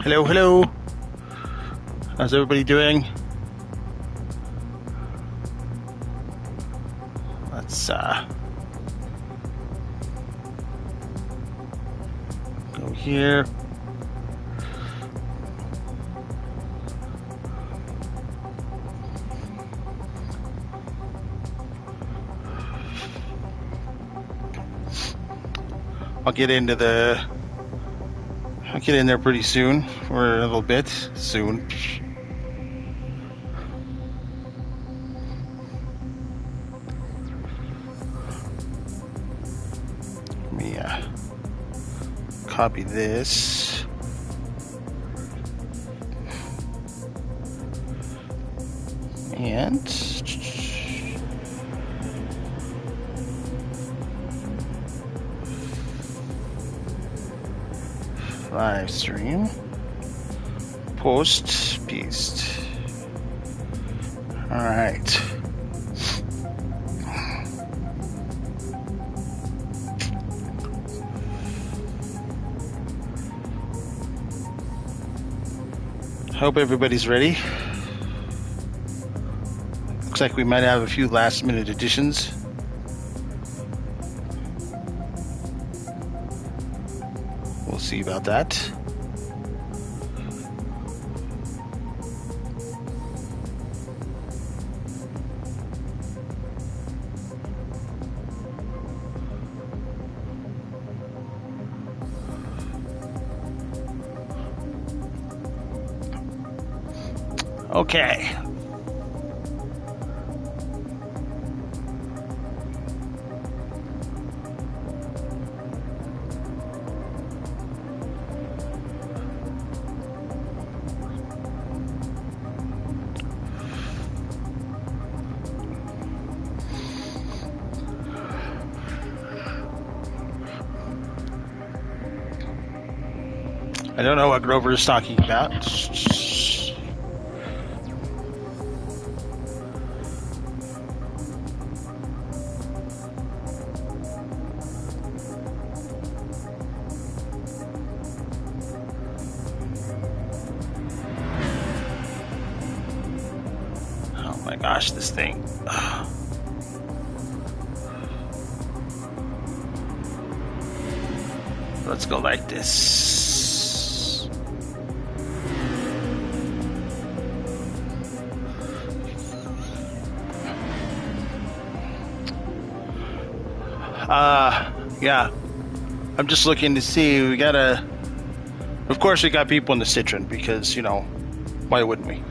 Hello, hello. How's everybody doing? Let's go here. I'll get in there pretty soon, or a little bit soon. Let me copy this. And live stream, post, paste. All right. Hope everybody's ready. Looks like we might have a few last minute additions. We'll see about that. Okay. I don't know what Grover is talking about. Oh my gosh, this thing. Let's go like this. Yeah, I'm just looking to see. Of course, we got people in the Citroen because, you know, why wouldn't we?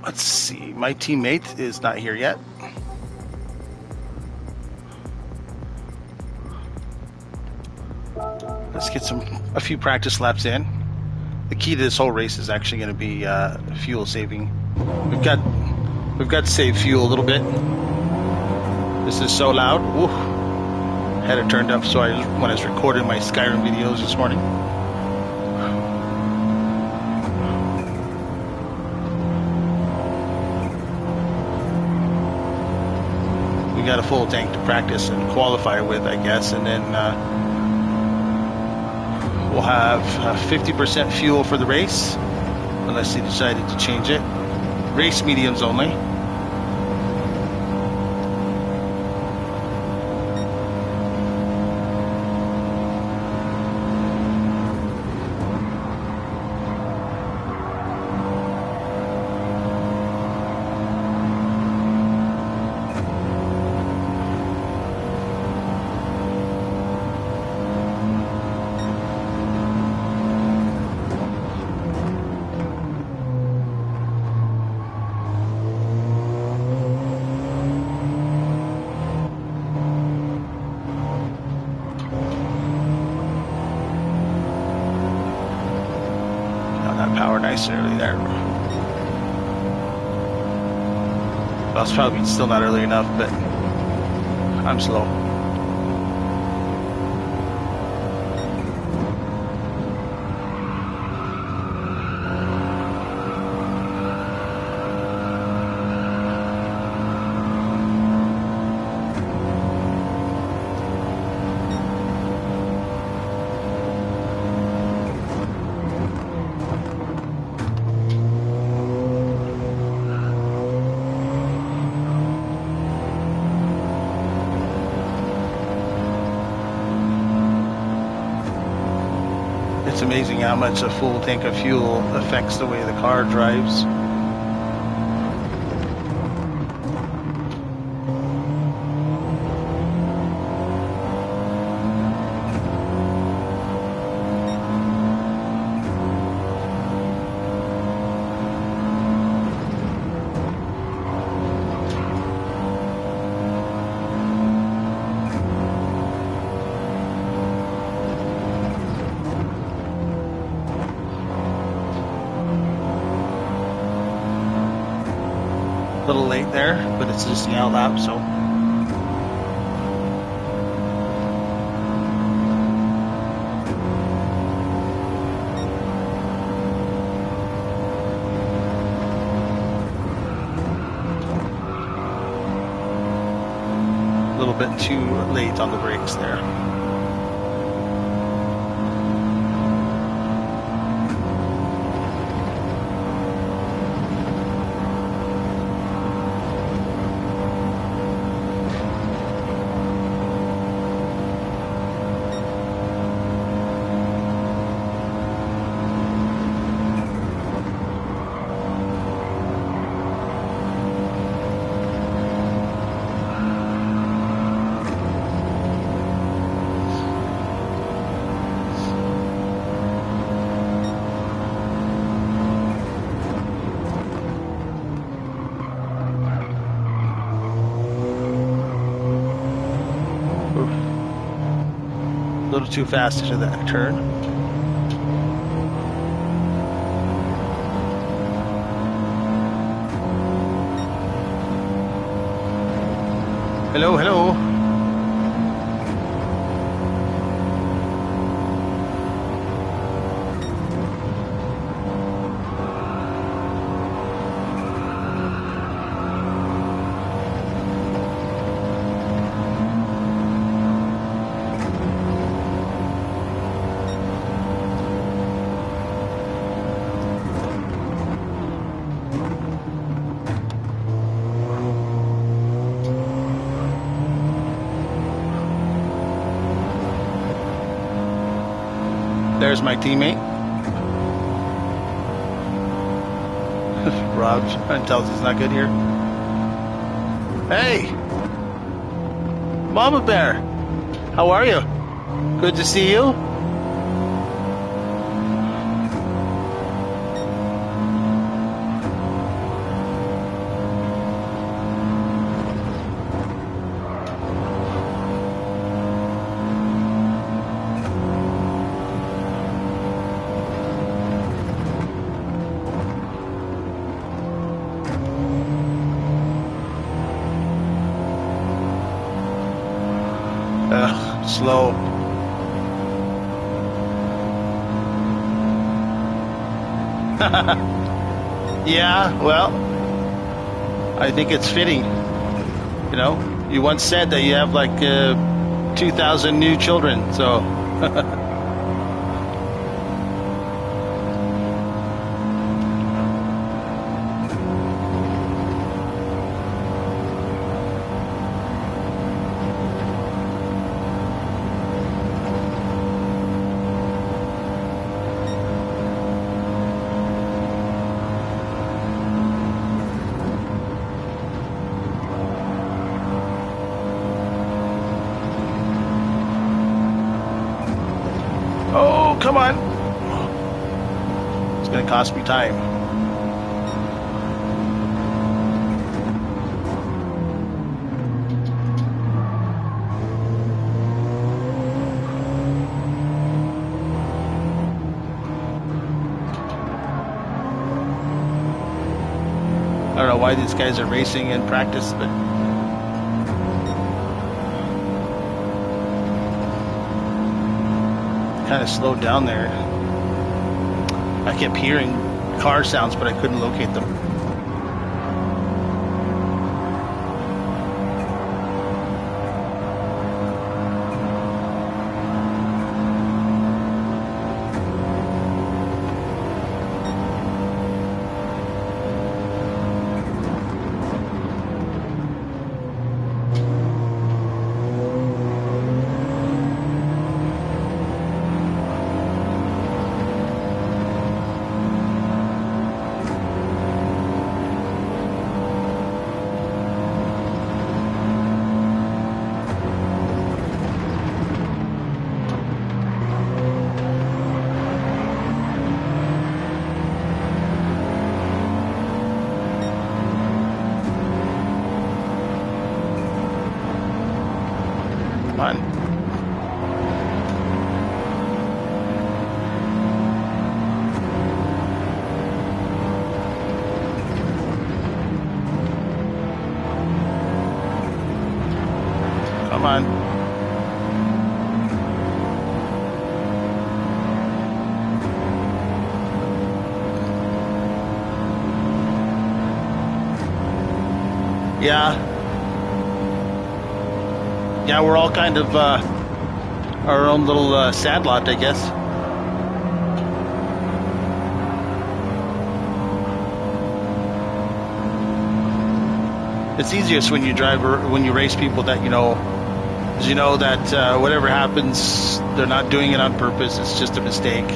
Let's see. My teammate is not here yet. Let's get a few practice laps in. The key to this whole race is actually going to be fuel saving. We've got to save fuel a little bit. This is so loud. Ooh. Had it turned up so when I was recording my Skyrim videos this morning. We got a full tank to practice and qualify with, I guess, and then we'll have 50% fuel for the race, unless they decided to change it. Race mediums only. Power nice early there. Well, it's probably still not early enough, but I'm slow. It's amazing how much a full tank of fuel affects the way the car drives. A little late there, but it's just the outlap, so. A little bit too late on the brakes there. A little too fast into that turn. Hello, hello. There's my teammate. Rob tells he's not good here. Hey! Mama Bear! How are you? Good to see you. Slow. Yeah, well, I think it's fitting. You know, you once said that you have like 2,000 new children, so. Oh, come on. It's going to cost me time. I don't know why these guys are racing in practice, but kind of slowed down there. I kept hearing car sounds, but I couldn't locate them. Come on. Yeah. Yeah, we're all kind of our own little sandlot, I guess. It's easiest when you drive or when you race people that you know. Because you know that whatever happens, they're not doing it on purpose. It's just a mistake.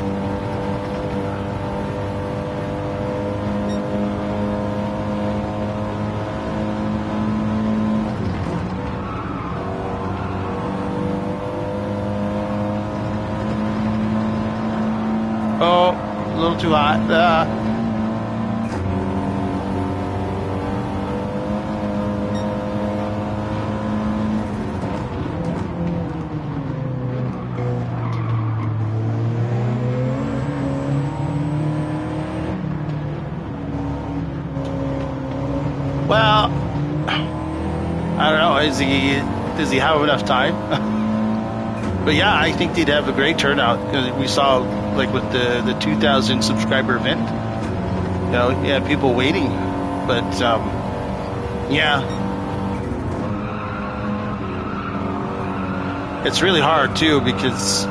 Oh, a little too hot. Well, I don't know. Does he have enough time? But yeah, I think they'd have a great turnout. We saw, like with the 2,000 subscriber event, you know, you had people waiting. But yeah, it's really hard too, because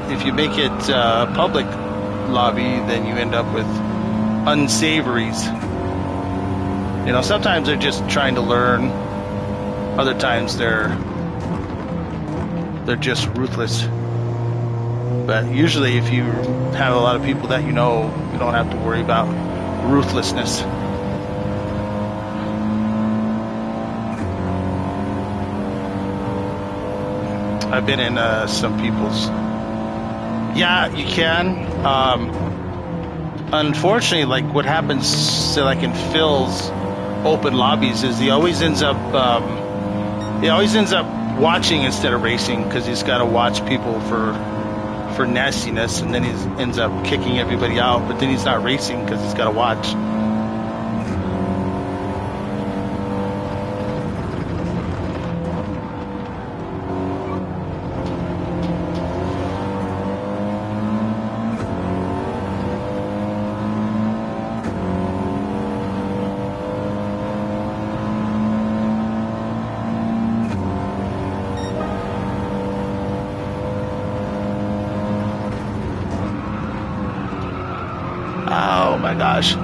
if you make it a public lobby, then you end up with unsavories. You know, sometimes they're just trying to learn. Other times they're just ruthless. But usually if you have a lot of people that you know, you don't have to worry about ruthlessness. I've been in some people's... Yeah, you can. Unfortunately, like what happens, say, like in Phil's open lobbies, is he always ends up watching instead of racing, because he's got to watch people for nastiness, and then he ends up kicking everybody out. But then he's not racing because he's got to watch. Oh my gosh.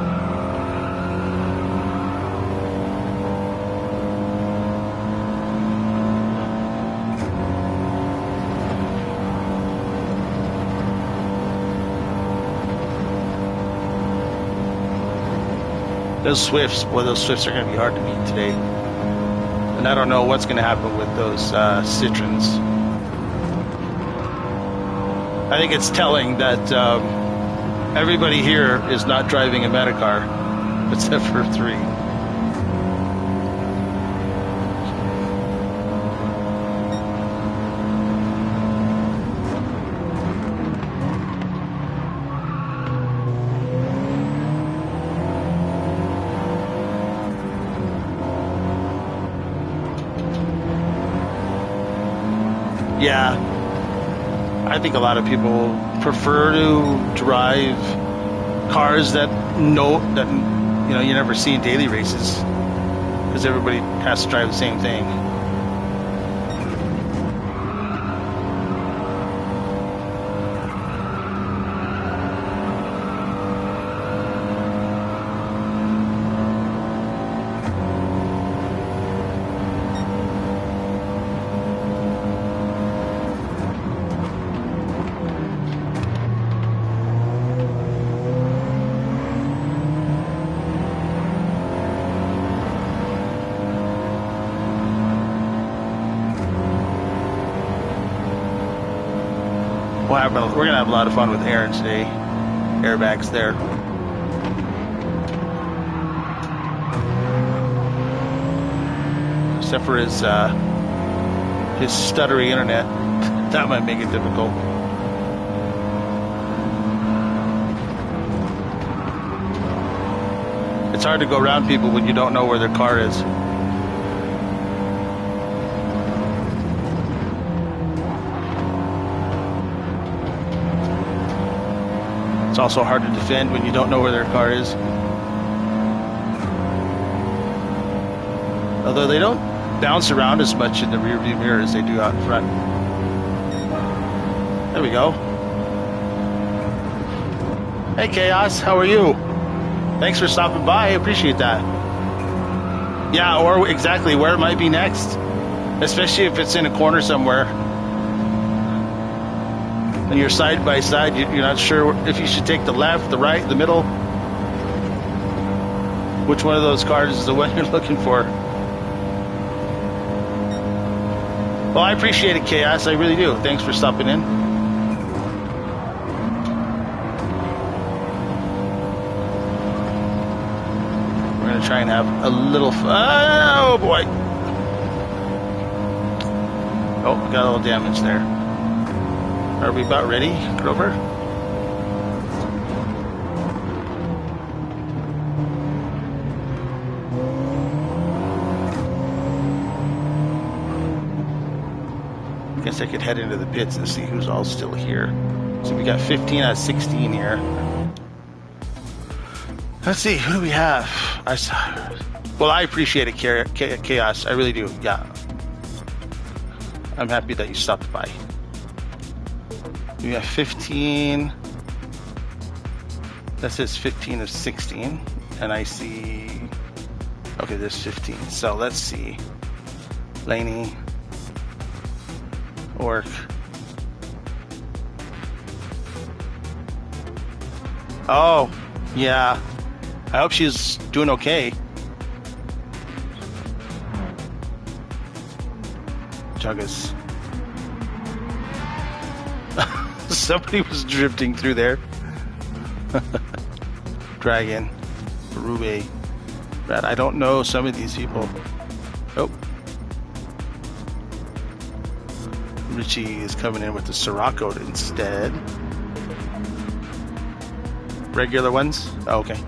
Those Swifts, boy, those Swifts are going to be hard to beat today. And I don't know what's going to happen with those Citroens. I think it's telling that everybody here is not driving a Metacar, except for 3. Yeah, I think a lot of people prefer to drive cars that you never see in daily races, because everybody has to drive the same thing. We're gonna have a lot of fun with Aaron today. Airbags there. Except for his stuttery internet. That might make it difficult. It's hard to go around people when you don't know where their car is. It's also hard to defend when you don't know where their car is. Although they don't bounce around as much in the rearview mirror as they do out in front. There we go. Hey Chaos, how are you? Thanks for stopping by, I appreciate that. Yeah, or exactly where it might be next. Especially if it's in a corner somewhere. And you're side by side, you're not sure if you should take the left, the right, the middle. Which one of those cars is the one you're looking for? Well, I appreciate it, Chaos. I really do. Thanks for stopping in. We're going to try and have a little fun. Oh, boy. Oh, got a little damage there. Are we about ready, Grover? Guess I could head into the pits and see who's all still here. So we got 15 out of 16 here. Let's see, who do we have? Well, I appreciate it, Chaos. I really do, yeah. I'm happy that you stopped by. We have 15. That says 15 of 16. And I see... Okay, there's 15. So let's see. Laney. Orc. Oh, yeah. I hope she's doing okay. Chuggas. Somebody was drifting through there. Dragon. Rube. Brad, I don't know some of these people. Oh. Richie is coming in with the Sirocco instead. Regular ones? Oh, okay.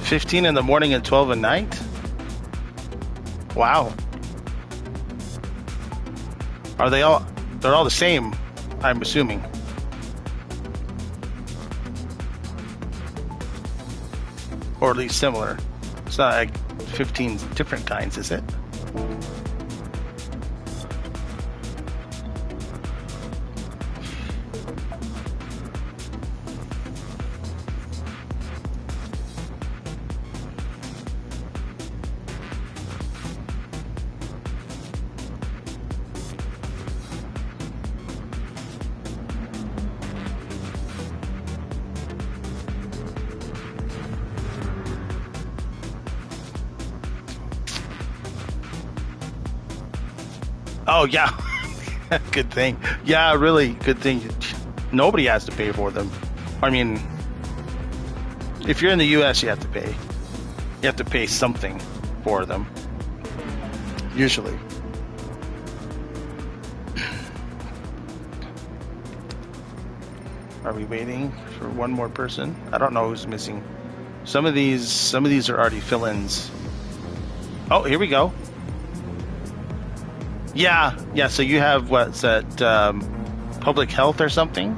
$15 in the morning and 12 at night? Wow. Are they all... They're all the same, I'm assuming. Or at least similar. It's not like 15 different kinds, is it? Oh, yeah. Good thing. Yeah, really good thing. Nobody has to pay for them. I mean, if you're in the U.S., you have to pay. You have to pay something for them. Usually. Are we waiting for one more person? I don't know who's missing. Some of these are already fill-ins. Oh, here we go. Yeah. So you have what's that? Public health or something?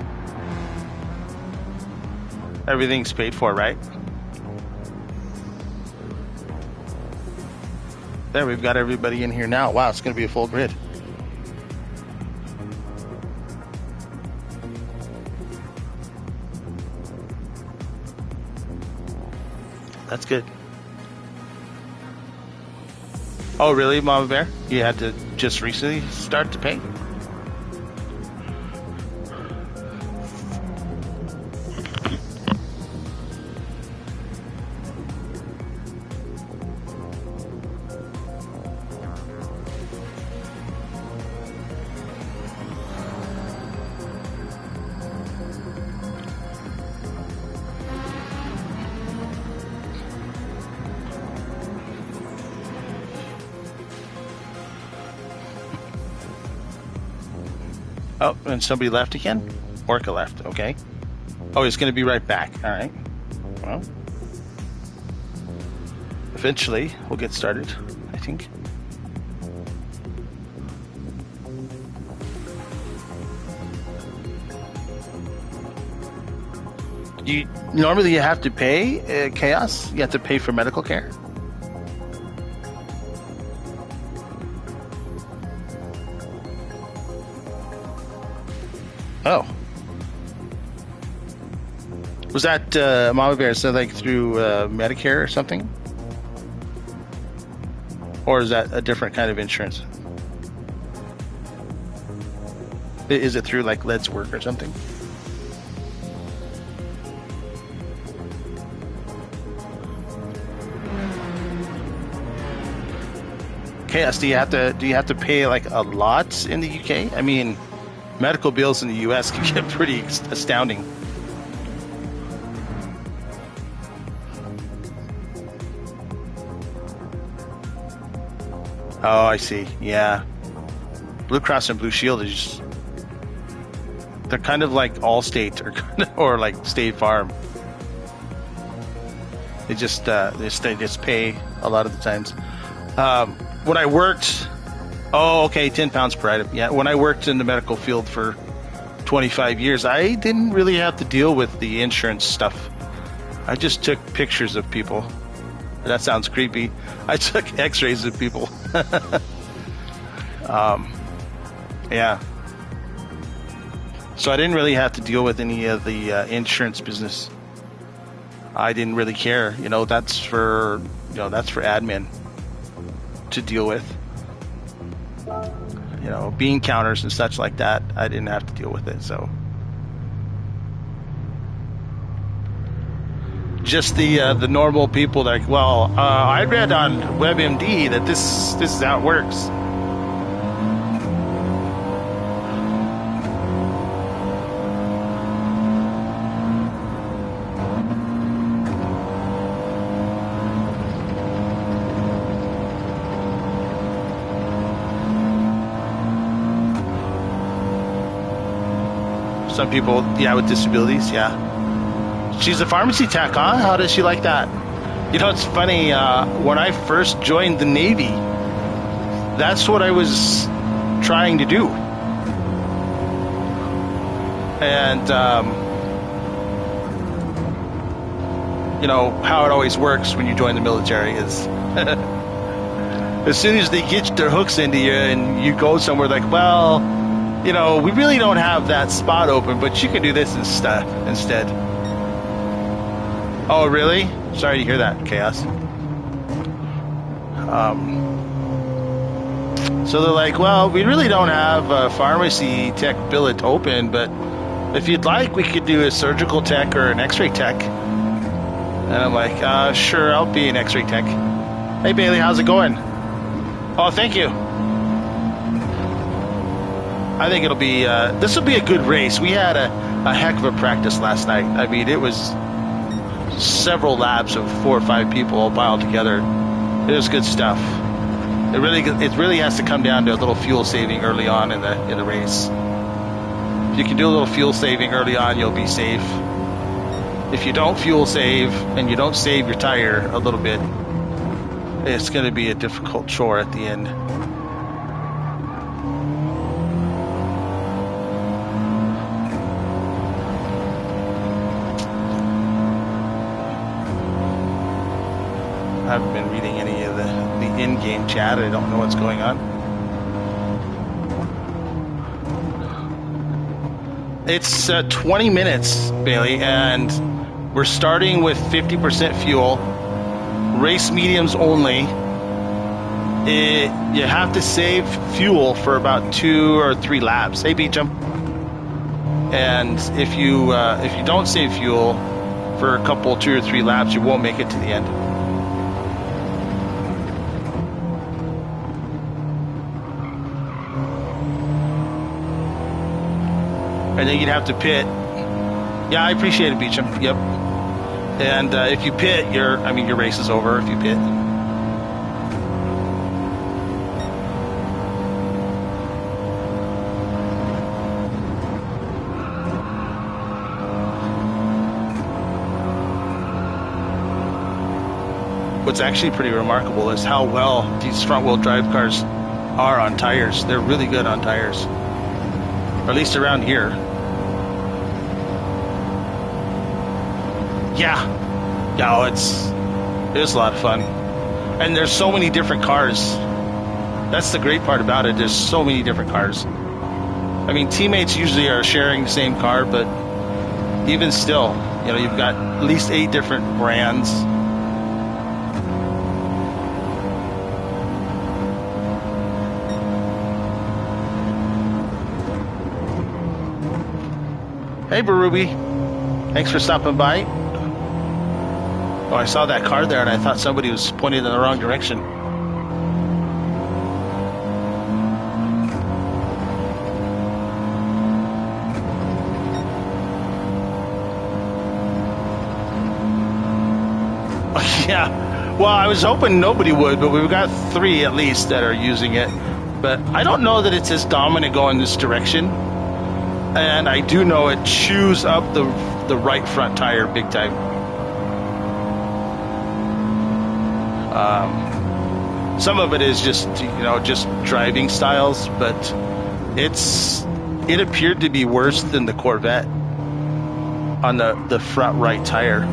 Everything's paid for, right? There, we've got everybody in here now. Wow, it's going to be a full grid. That's good. Oh, really, Mama Bear? You had to just recently start to pay? Oh, and somebody left again? Orca left, okay. Oh, he's going to be right back. All right. Well, eventually we'll get started, I think. Normally you have to pay, Chaos? You have to pay for medical care? Oh. Was that, Mama Bear, is that like through Medicare or something? Or is that a different kind of insurance? Is it through like Let's Work or something? Chaos, do you have to pay like a lot in the UK? I mean, medical bills in the US can get pretty astounding. Oh, I see. Yeah. Blue Cross and Blue Shield is they're kind of like Allstate or like State Farm. They just pay a lot of the times. When I worked, okay, £10 per item. Yeah, when I worked in the medical field for 25 years, I didn't really have to deal with the insurance stuff. I just took pictures of people. That sounds creepy. I took x-rays of people. Yeah. So I didn't really have to deal with any of the insurance business. I didn't really care. That's for admin to deal with. Bean counters and such like that, I didn't have to deal with it. So just the normal people like, well, I read on WebMD that this is how it works. Some people, with disabilities, She's a pharmacy tech, huh? How does she like that? It's funny, when I first joined the Navy, that's what I was trying to do. And, how it always works when you join the military is as soon as they get their hooks into you and you go somewhere like, well, we really don't have that spot open, but you can do this instead. Oh, really? Sorry to hear that, Chaos. So they're like, well, we really don't have a pharmacy tech billet open, but if you'd like, we could do a surgical tech or an x-ray tech. And I'm like, sure, I'll be an x-ray tech. Hey, Bailey, how's it going? Oh, thank you. I think it'll be, this will be a good race. We had a heck of a practice last night. I mean, it was several laps of 4 or 5 people all piled together. It was good stuff. It really has to come down to a little fuel saving early on in the race. you can do a little fuel saving early on, you'll be safe. If you don't fuel save and you don't save your tire a little bit, it's going to be a difficult chore at the end. I haven't been reading any of the in-game chat. I don't know what's going on. It's 20 minutes, Bailey, and we're starting with 50% fuel. Race mediums only. You have to save fuel for about 2 or 3 laps. Hey, Beecham. And if you don't save fuel for a couple, 2 or 3 laps, you won't make it to the end. And then you'd have to pit. Yeah, I appreciate it, Beecham. Yep. And if you pit, your race is over if you pit. What's actually pretty remarkable is how well these front-wheel drive cars are on tires. They're really good on tires. Or at least around here. Yeah, it was a lot of fun, and there's so many different cars. That's the great part about it. There's so many different cars. I mean, teammates usually are sharing the same car, but even still, you've got at least 8 different brands. Hey, Baruby, thanks for stopping by. Oh, I saw that car there, and I thought somebody was pointing in the wrong direction. Oh, yeah. Well, I was hoping nobody would, but we've got 3 at least that are using it. But I don't know that it's as dominant going this direction. And I do know it chews up the right front tire big time. Some of it is just driving styles, but it appeared to be worse than the Corvette on the front right tire.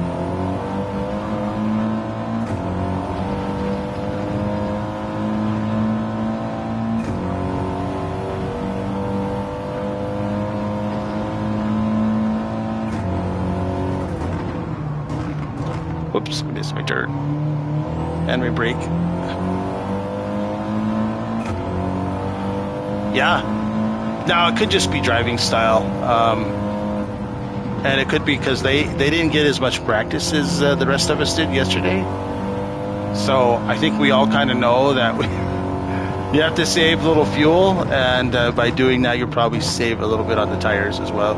Whoops, I missed my turn. And my brake. Yeah. Now, it could just be driving style. And it could be because they didn't get as much practice as the rest of us did yesterday. So I think we all kind of know that you have to save a little fuel. And by doing that, you'll probably save a little bit on the tires as well.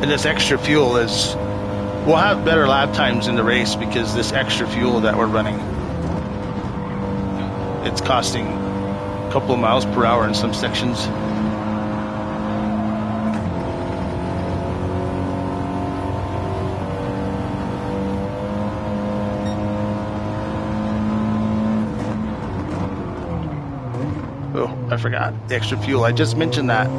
And this extra fuel we'll have better lap times in the race because this extra fuel that we're running, it's costing a couple of miles per hour in some sections. Oh, I forgot the extra fuel. I just mentioned that.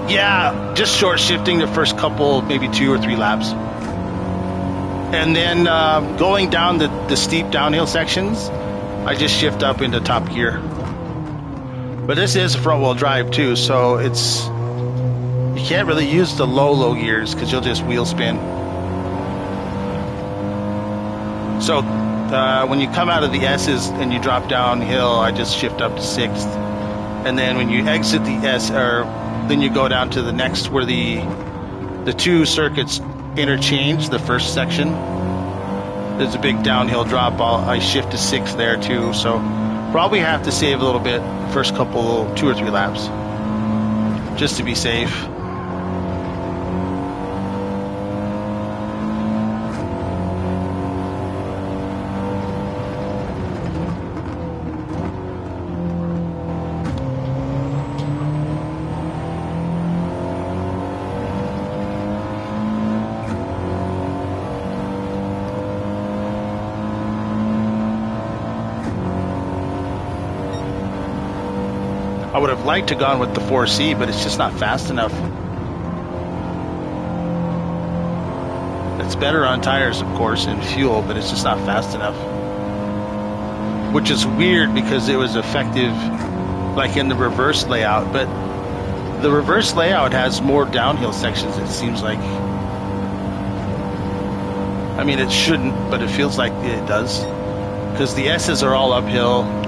Yeah, just short shifting the first couple, maybe 2 or 3 laps. And then going down the steep downhill sections, I just shift up into top gear. But this is a front-wheel drive too, so it's you can't really use the low gears because you'll just wheel spin. So when you come out of the S's and you drop downhill, I just shift up to 6th. And then when you exit the S, or then you go down to the next where the 2 circuits interchange, the first section. There's a big downhill drop. I shift to 6th there too, so probably have to save a little bit first couple 2 or 3 laps just to be safe. I would have liked to gone with the 4C, but it's just not fast enough. It's better on tires, of course, and fuel, but it's just not fast enough. Which is weird because it was effective like in the reverse layout, but the reverse layout has more downhill sections, it seems like. I mean, it shouldn't, but it feels like it does. Because the S's are all uphill.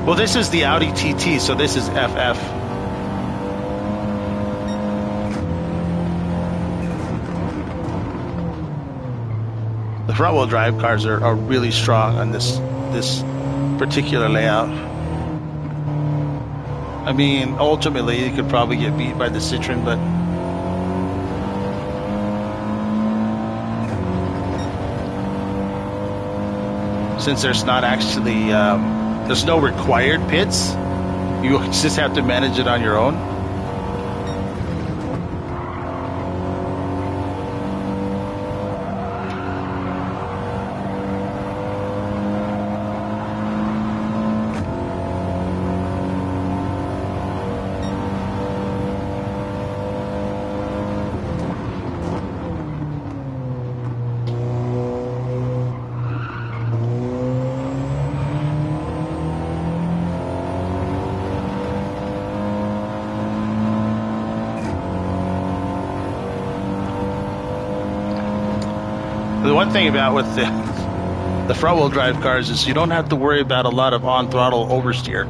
Well, this is the Audi TT, so this is FF. The front-wheel drive cars are really strong on this particular layout. I mean, ultimately, you could probably get beat by the Citroen, but since there's not actually there's no required pits, you just have to manage it on your own. The one thing about with the front-wheel drive cars is you don't have to worry about a lot of on-throttle oversteer.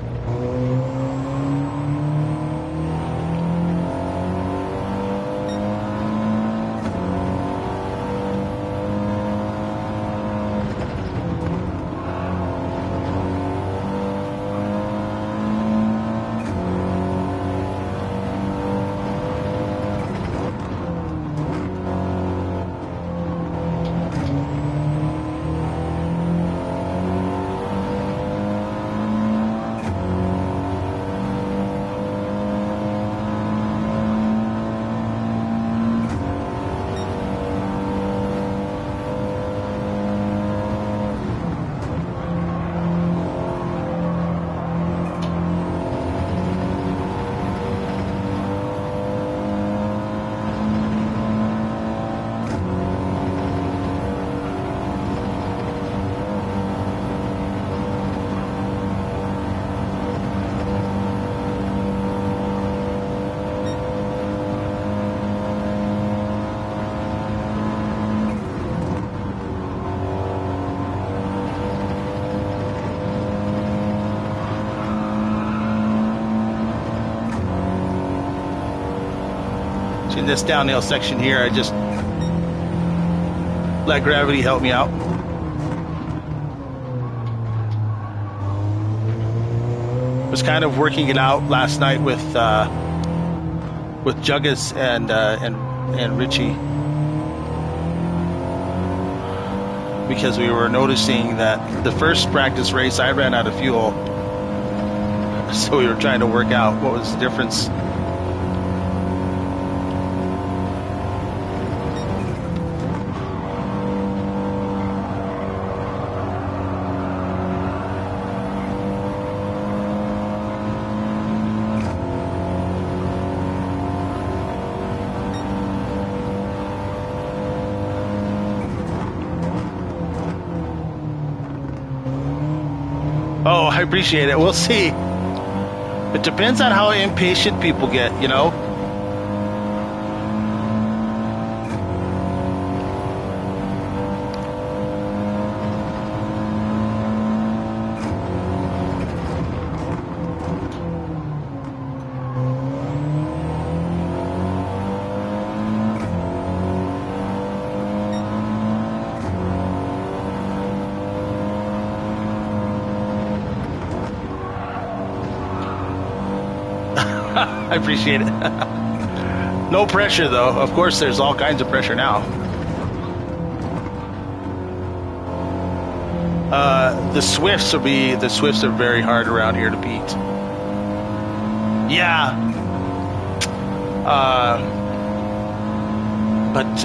In this downhill section here, I just let gravity help me out. Was kind of working it out last night with Juggus and Richie, because we were noticing that the first practice race I ran out of fuel, so we were trying to work out what was the difference. I appreciate it. We'll see. It depends on how impatient people get, you know? I appreciate it. No pressure, though. Of course, there's all kinds of pressure now. The Swifts are very hard around here to beat. Yeah. But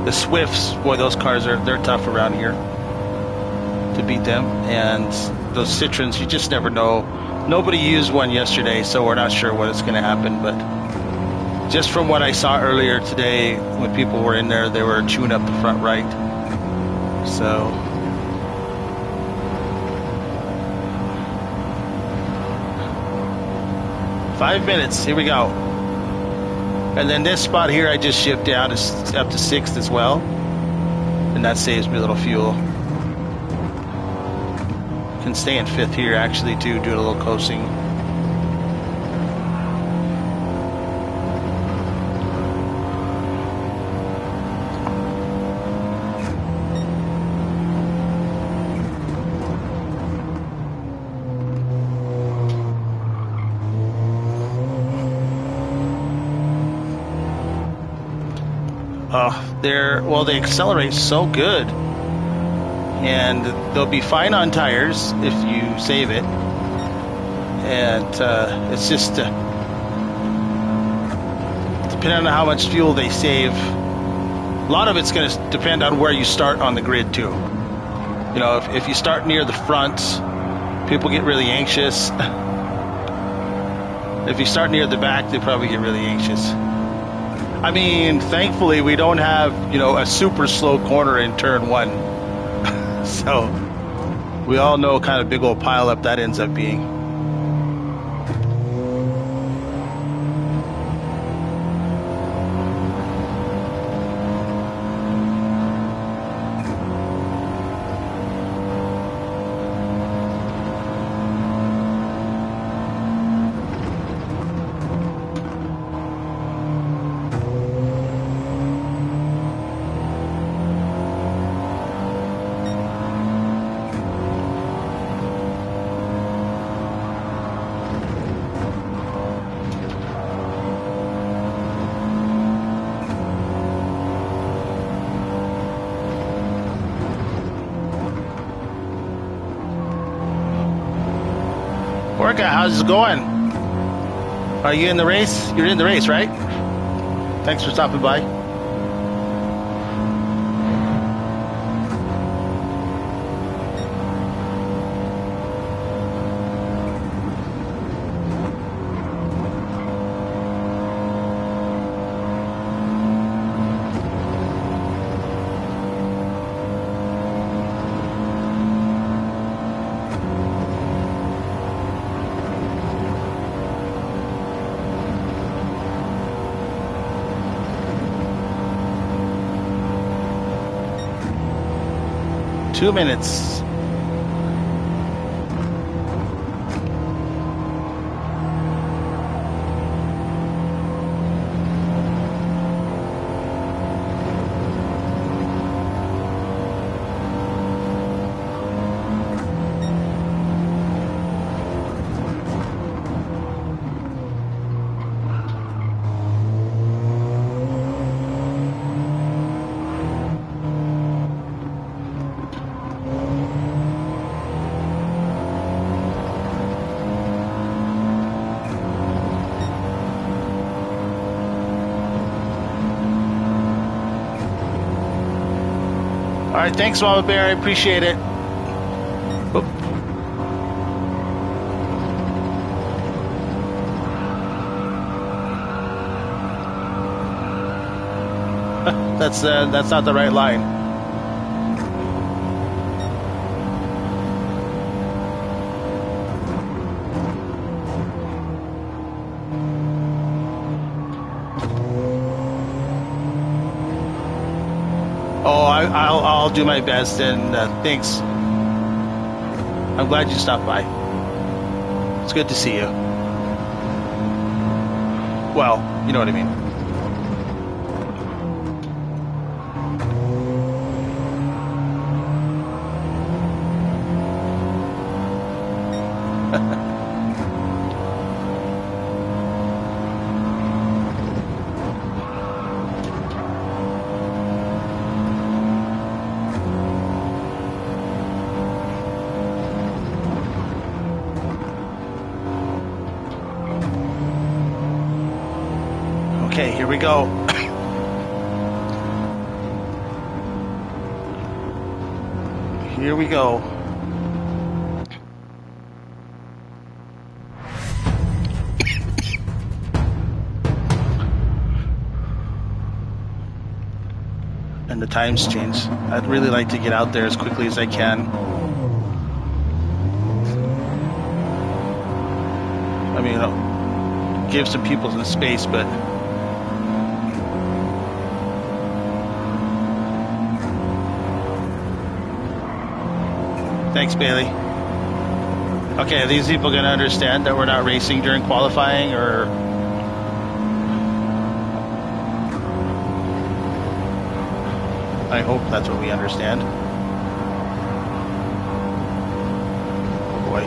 the Swifts, boy, those cars they're tough around here to beat them. And those Citroens, you just never know. Nobody used one yesterday, so we're not sure what is going to happen. But just from what I saw earlier today, when people were in there, they were chewing up the front right. So. Five minutes. Here we go. And then this spot here, I just shift down up to 6th as well. And that saves me a little fuel. Can stay in 5th here actually too, do a little coasting. They accelerate so good. And they'll be fine on tires if you save it. And it's just depending on how much fuel they save. A lot of it's going to depend on where you start on the grid too. You know, if you start near the front, people get really anxious. If you start near the back, they probably get really anxious. I mean, thankfully we don't have, you know, a super slow corner in turn 1. So we all know what kind of big old pile up that ends up being. Orca, how's it going? Are you in the race? You're in the race, right? Thanks for stopping by. Two minutes. All right, thanks, Mama Bear. I appreciate it. Oop. That's not the right line. Oh, I'll do my best, and thanks. I'm glad you stopped by. It's good to see you. Well, you know what I mean. Okay, here we go. Here we go. And the times change. I'd really like to get out there as quickly as I can. I mean, give some people some space, but thanks, Bailey. Okay, are these people going to understand that we're not racing during qualifying, or? I hope that's what we understand. Oh boy,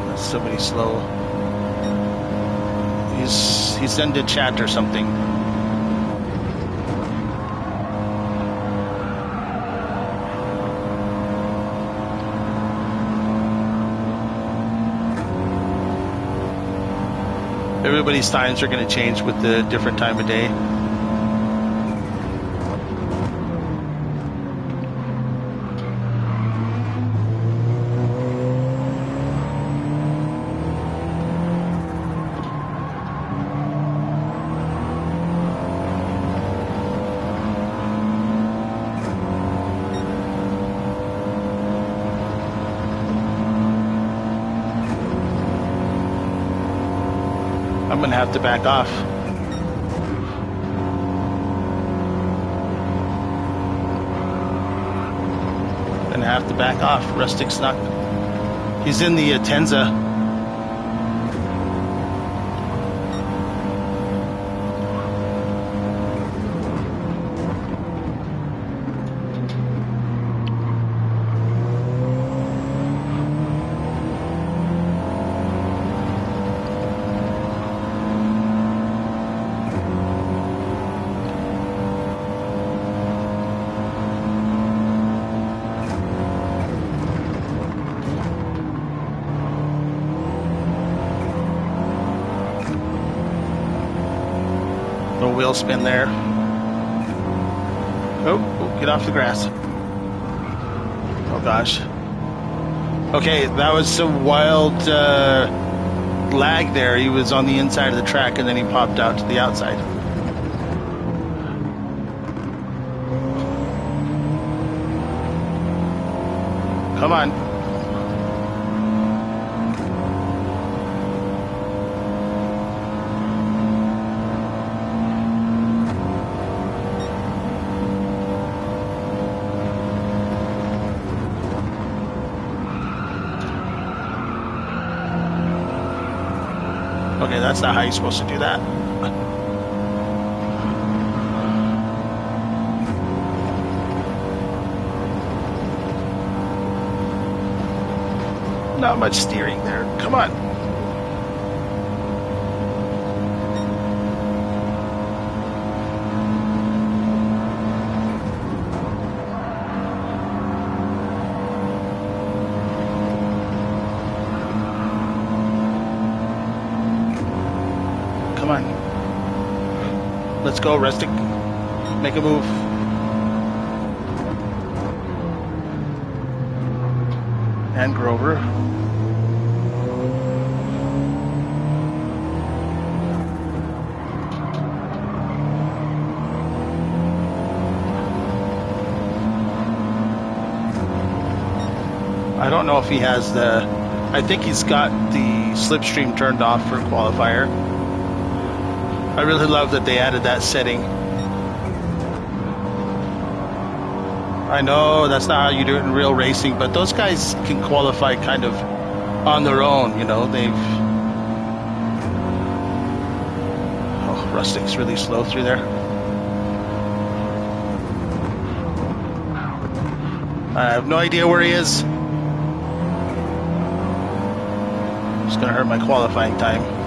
that's somebody slow. He's into chat or something. Everybody's times are going to change with the different time of day. I'm going to have to back off. Going to have to back off. Rustic's not. He's in the Tenza. Little wheel spin there. Oh, get off the grass. Oh gosh. Okay, that was some wild lag there. He was on the inside of the track and then he popped out to the outside. Come on. Okay, that's not how you're supposed to do that. Not much steering there. Come on. Come on. Let's go, Rustic. Make a move. And Grover. I don't know if he has the... I think he's got the slipstream turned off for qualifier. I really love that they added that setting. I know that's not how you do it in real racing, but those guys can qualify kind of on their own, you know. Oh, Rustic's really slow through there. I have no idea where he is. It's going to hurt my qualifying time.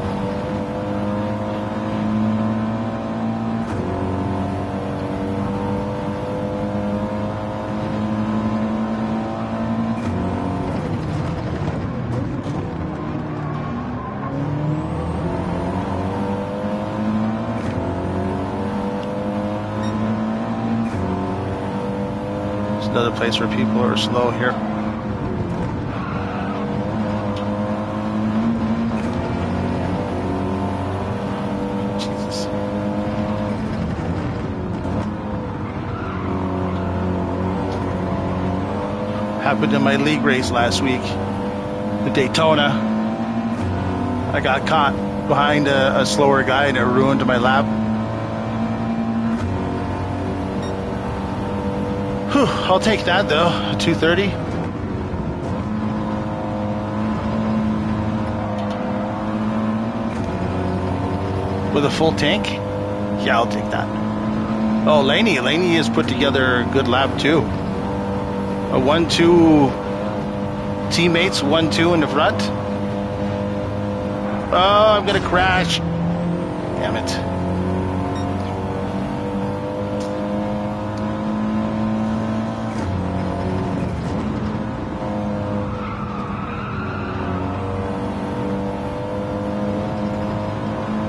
There's another place where people are slow here. Happened in my league race last week, the Daytona. I got caught behind a slower guy and it ruined my lap. Whew, I'll take that though, 2:30. With a full tank? Yeah, I'll take that. Oh, Laney has put together a good lap too. A 1-2 teammates, 1-2 in the front. Oh, I'm gonna crash. Damn it.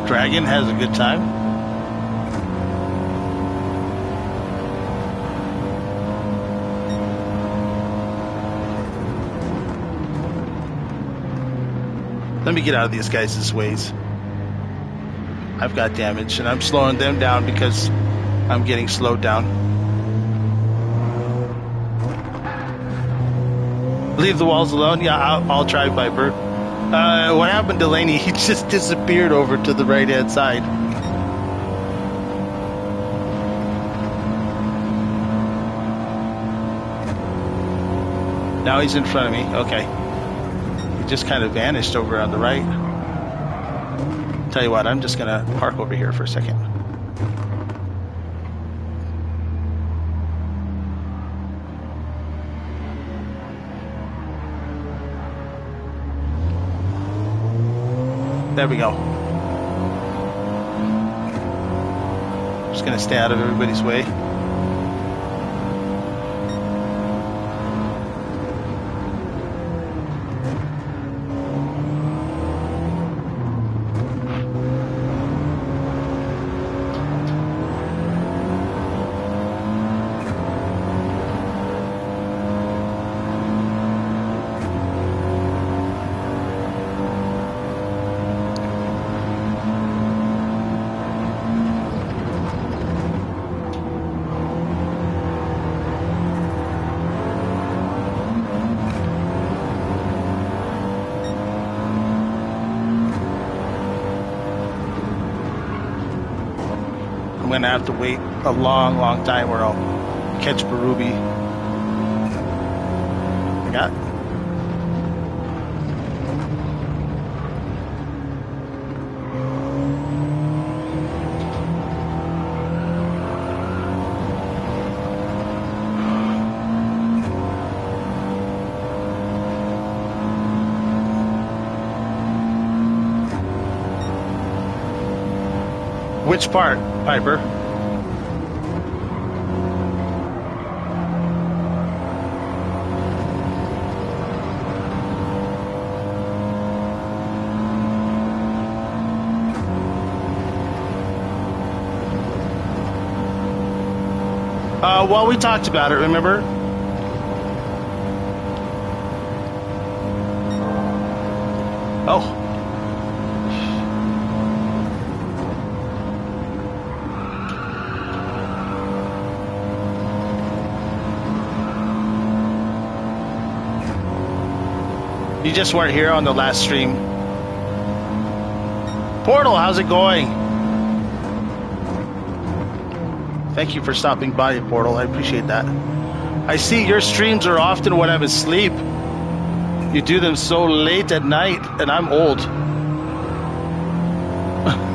Dragon has a good time. Let me get out of these guys' ways. I've got damage and I'm slowing them down because I'm getting slowed down. Leave the walls alone? Yeah, I'll try, Viper. What happened to Laney? He just disappeared over to the right-hand side. Now he's in front of me. Okay. Just kind of vanished over on the right. Tell you what, I'm just gonna park over here for a second. There we go. Just gonna stay out of everybody's way. I'm gonna have to wait a long time where I'll catch Barubi. I got it. Which part, Piper? Well, we talked about it, remember? Oh. You just weren't here on the last stream. Portal, how's it going? Thank you for stopping by, Portal. I appreciate that. I see your streams are often when I'm asleep. You do them so late at night, and I'm old.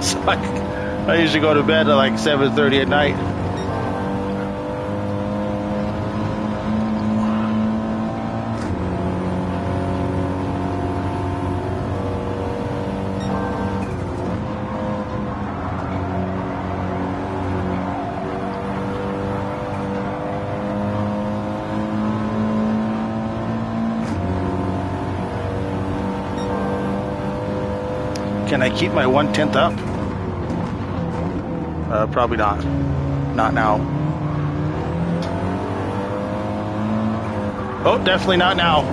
So I usually go to bed at like 7:30 at night. Can I keep my 1/10 up? Probably not. Not now. Oh, definitely not now.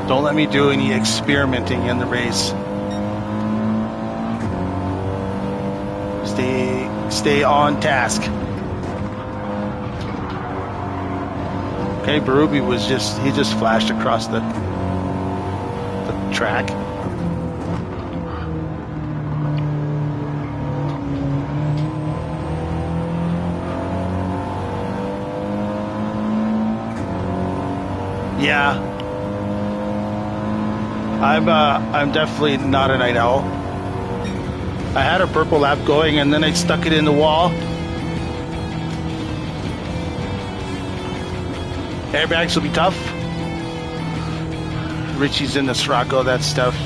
Don't let me do any experimenting in the race. Stay on task. Okay, Berube he just flashed across the track. Yeah. I'm definitely not a night owl. I had a purple lap going and then I stuck it in the wall. Airbags will be tough. Richie's in the Scirocco, that stuff.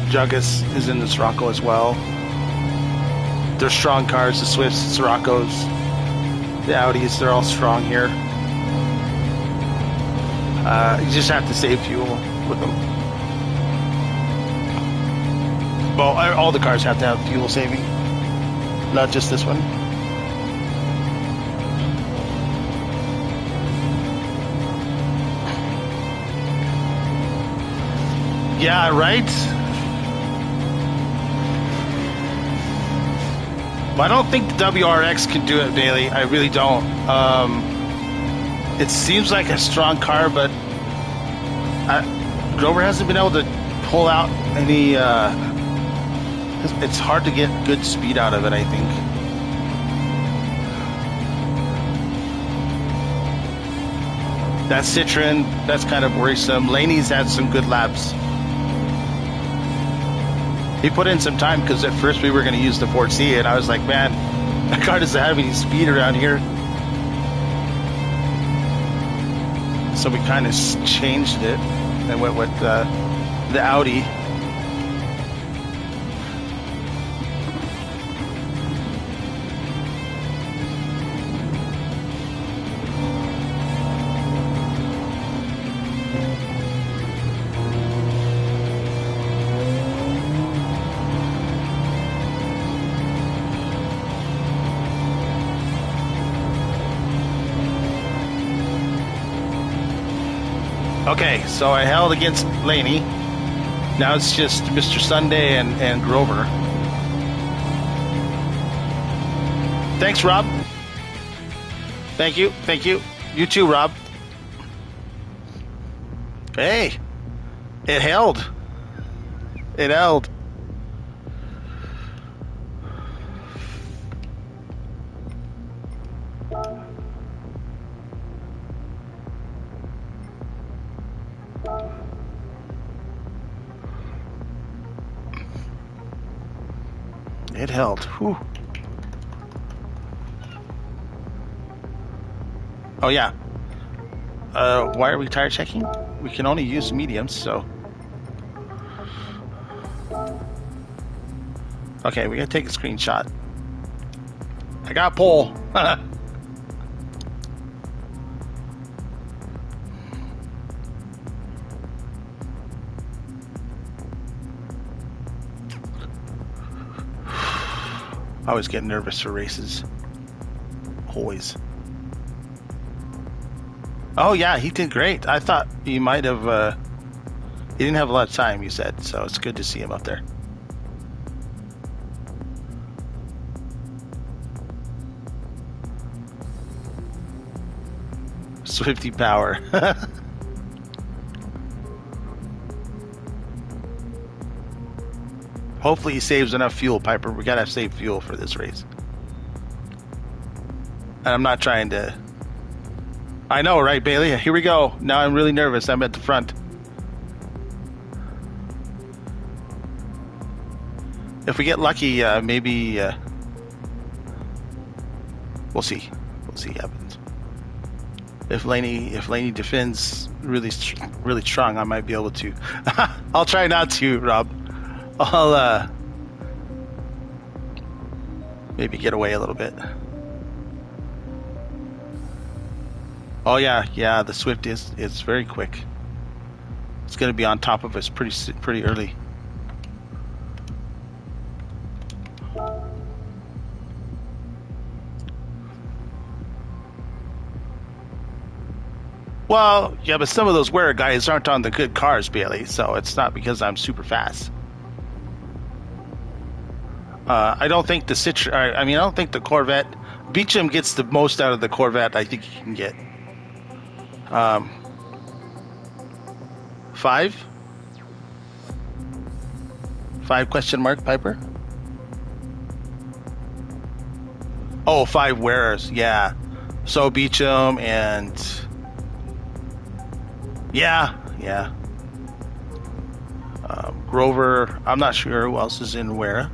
Juggus is in the Scirocco as well. They're strong cars, the Swifts, the Siroccos, the Audis, they're all strong here. You just have to save fuel with them. Well, all the cars have to have fuel saving, not just this one. Yeah, right? I don't think the WRX can do it, Bailey. I really don't. It seems like a strong car, but Grover hasn't been able to pull out any... it's hard to get good speed out of it, I think. That Citroen, that's kind of worrisome. Laney's had some good laps. He put in some time because at first we were going to use the Ford C, and I was like, man, that car doesn't have any speed around here. So we kind of changed it and went with the Audi. Okay, so I held against Laney. Now it's just Mr. Sunday and Grover. Thanks, Rob. Thank you. Thank you. You too, Rob. Hey, it held. It held. It held. Whew. Oh, yeah. Why are we tire checking? We can only use mediums, so... Okay, we gotta take a screenshot. I got pole. I always get nervous for races. Always. Oh yeah, he did great. I thought he might have, he didn't have a lot of time, you said, so it's good to see him up there. Swifty power. Hopefully he saves enough fuel, Piper. We gotta save fuel for this race. And I'm not trying to... I know, right, Bailey? Here we go. Now I'm really nervous. I'm at the front. If we get lucky, maybe... we'll see. We'll see what happens. If Laney defends really strong, I might be able to. I'll try not to, Rob. I'll maybe get away a little bit. Oh yeah, the Swift is very quick. It's going to be on top of us pretty early. Well, yeah, but some of those Wera guys aren't on the good cars, Bailey, so it's not because I'm super fast. I don't think the I don't think the Corvette... Beecham gets the most out of the Corvette I think he can get. 5? 5 question mark, Piper? Oh, 5 Weras, yeah. So Beecham and... Yeah. Grover, I'm not sure who else is in Wera.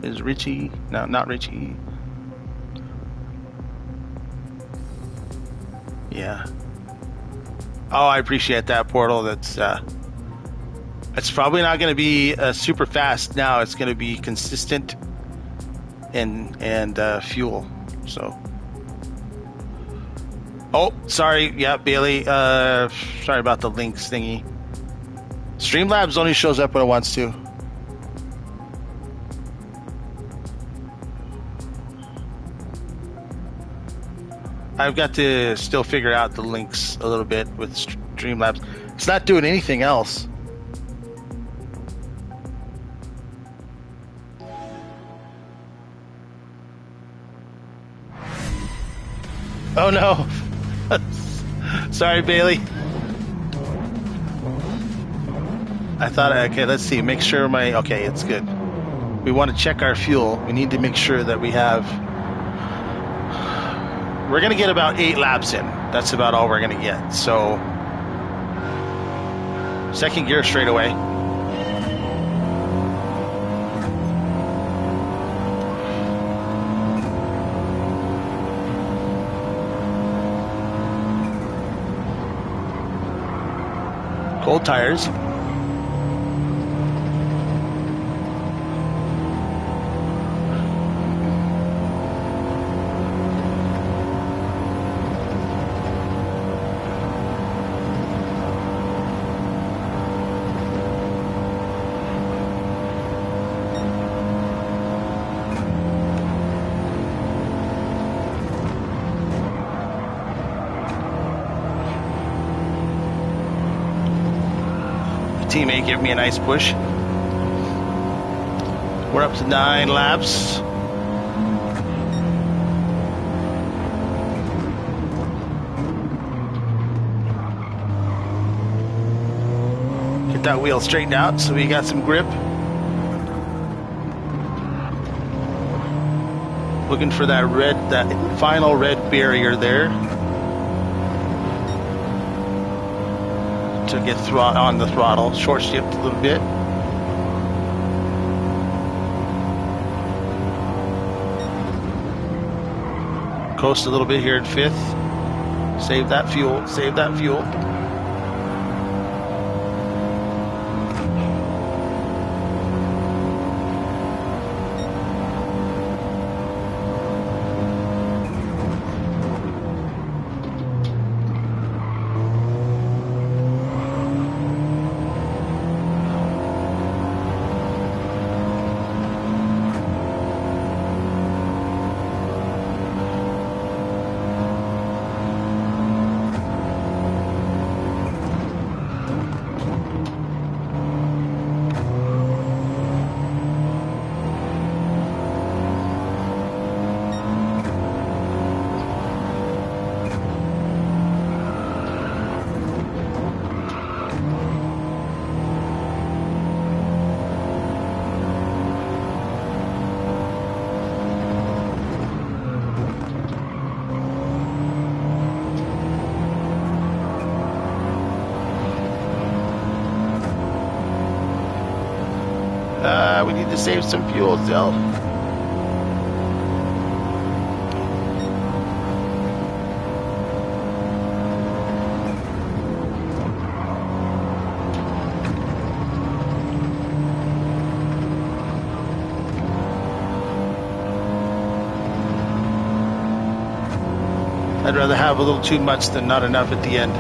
Is Richie? No, not Richie. Yeah. Oh, I appreciate that, Portal. That's it's probably not going to be super fast now. It's going to be consistent and fuel. So. Oh, sorry. Yeah, Bailey. Sorry about the links thingy. Streamlabs only shows up when it wants to. I've got to still figure out the links a little bit with Streamlabs. It's not doing anything else. Oh no. Sorry, Bailey. I thought, okay, let's see. Make sure okay, it's good. We want to check our fuel. We need to make sure that we have... We're going to get about 8 laps in. That's about all we're going to get. So, second gear straight away. Cold tires. Teammate give me a nice push. We're up to 9 laps. Get that wheel straightened out so we got some grip. Looking for that final red barrier there. To get on the throttle, short shift a little bit. Coast a little bit here at 5th. Save that fuel, save that fuel. we need to save some fuel still. I'd rather have a little too much than not enough at the end.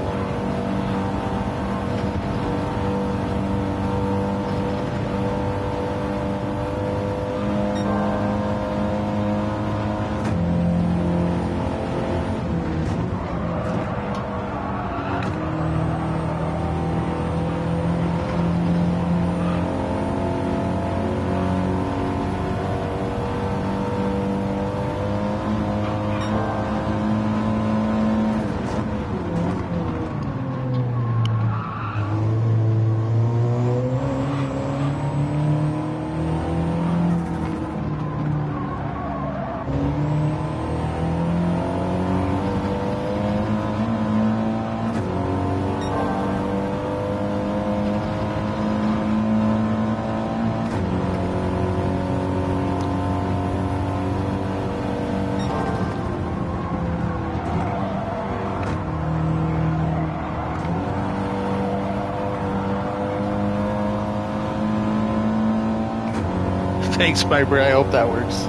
Thanks, Piper. I hope that works.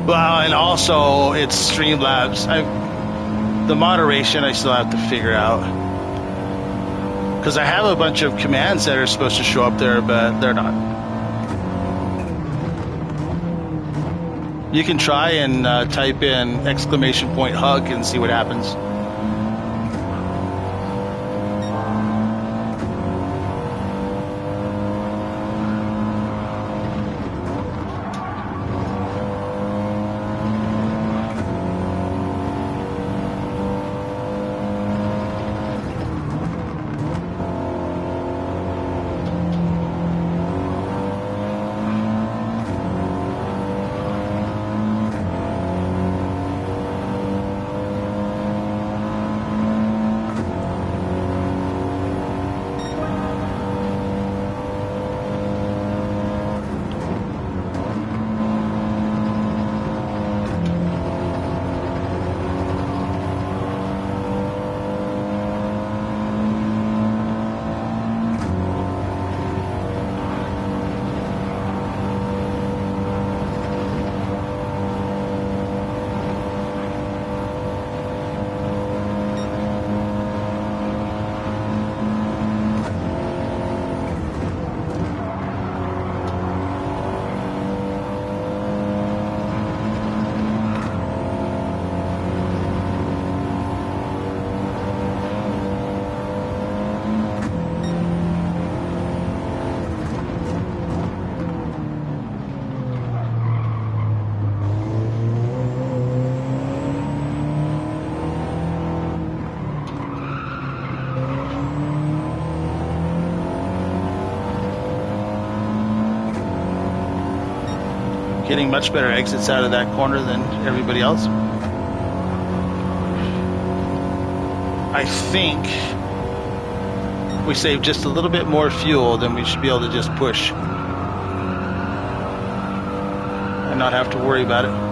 Well, and also it's Streamlabs. The moderation I still have to figure out. Because I have a bunch of commands that are supposed to show up there, but they're not. You can try and type in !hug and see what happens. Getting much better exits out of that corner than everybody else. I think we save just a little bit more fuel, then we should be able to just push and not have to worry about it.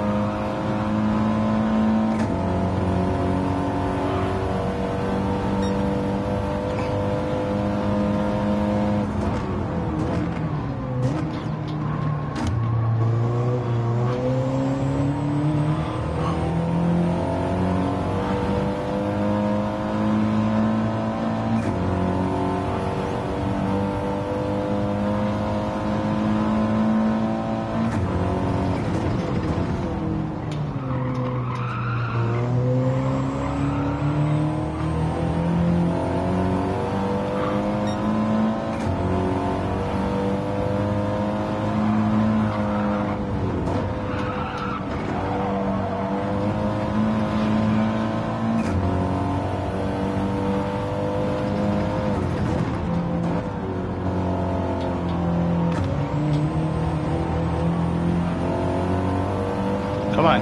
Come on.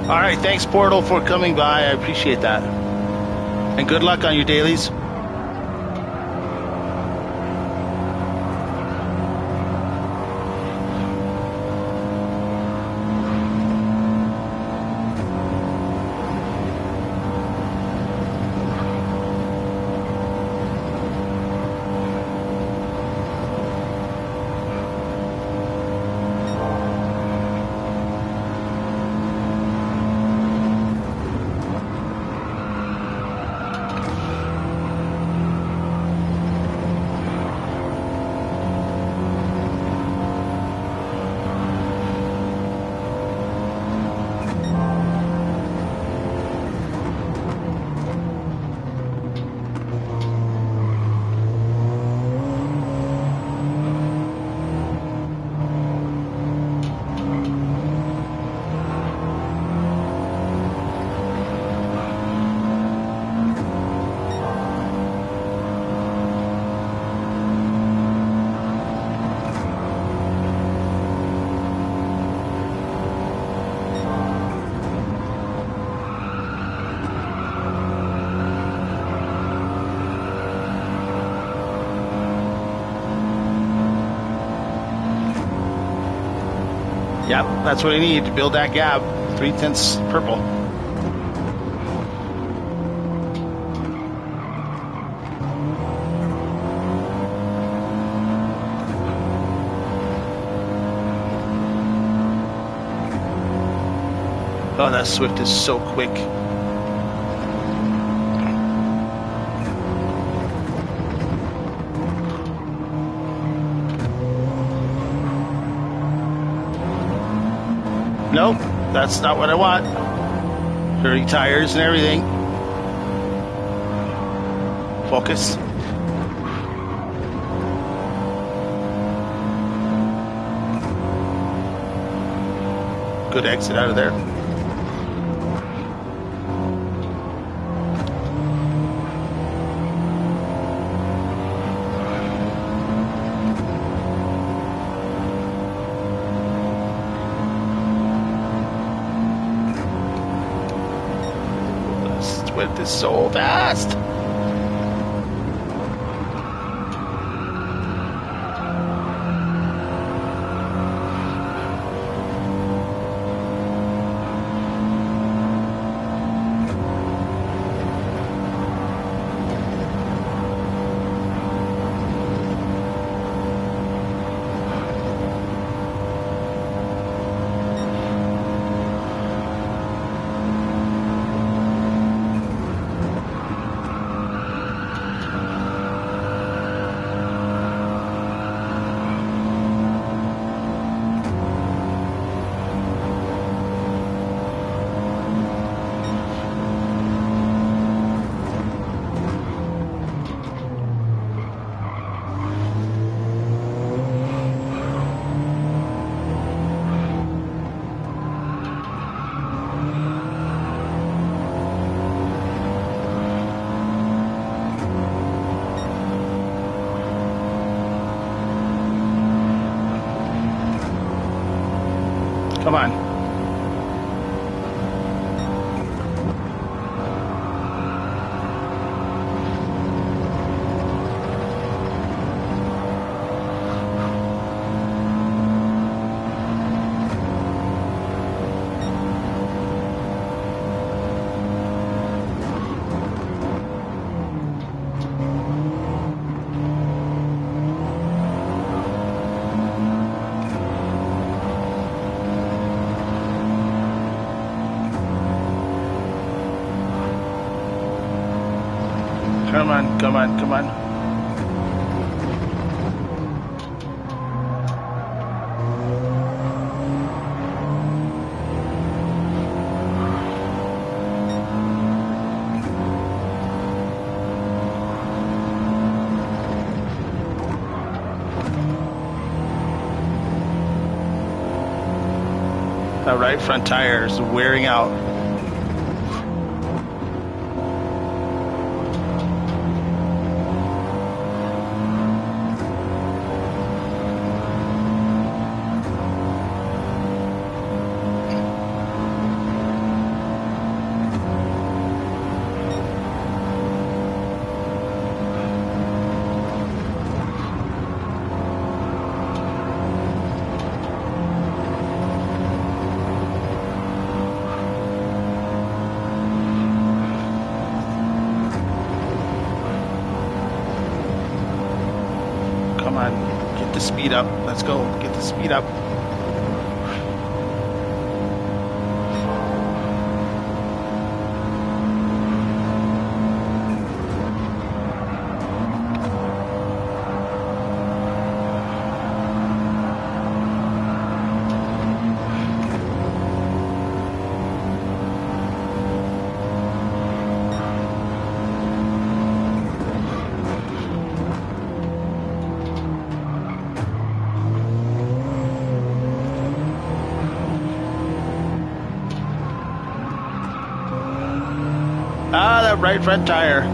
All right, thanks Portal for coming by. I appreciate that. And good luck on your dailies. Yep, that's what I need to build that gap. 3/10 purple. Oh, that Swift is so quick. Nope, that's not what I want. Dirty tires and everything. Focus. Good exit out of there. Swift is so fast. Come on. Come on, come on, come on. That right front tire is wearing out. the speed up. Let's go. Get the speed up. Ah, that right front tire.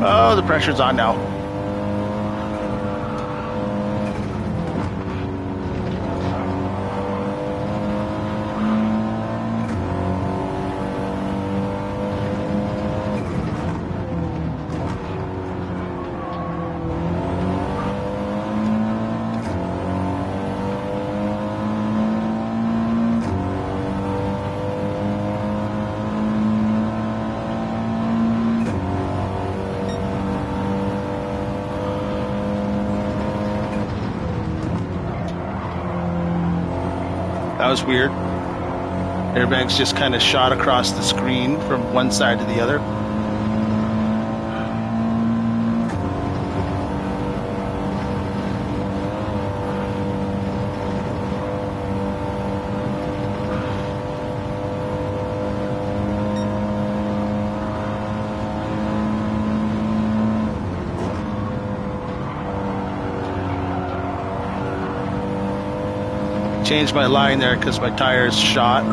Oh, the pressure's on now. That was weird. Airbags just kind of shot across the screen from one side to the other. Changed my line there because my tires shot.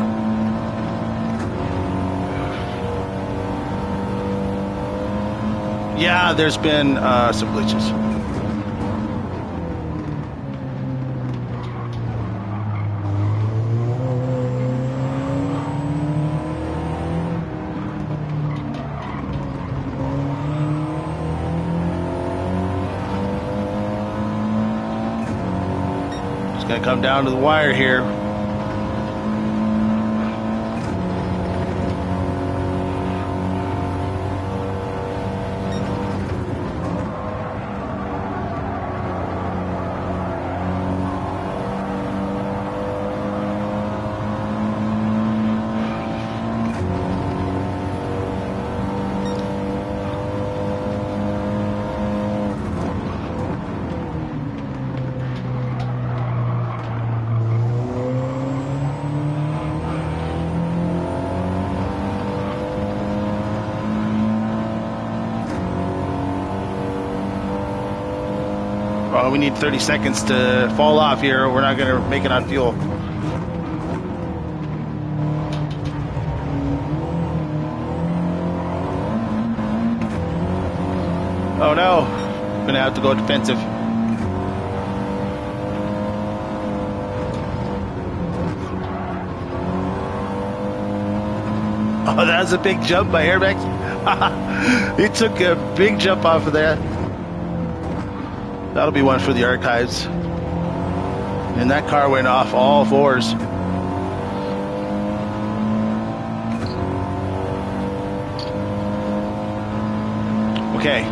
Yeah, there's been some glitches. Gonna come down to the wire here. Well, we need 30 seconds to fall off here. We're not going to make it on fuel. Oh no, I'm going to have to go defensive. Oh, that's a big jump by Airbags. He took a big jump off of there. That'll be one for the archives. And that car went off all fours. Okay.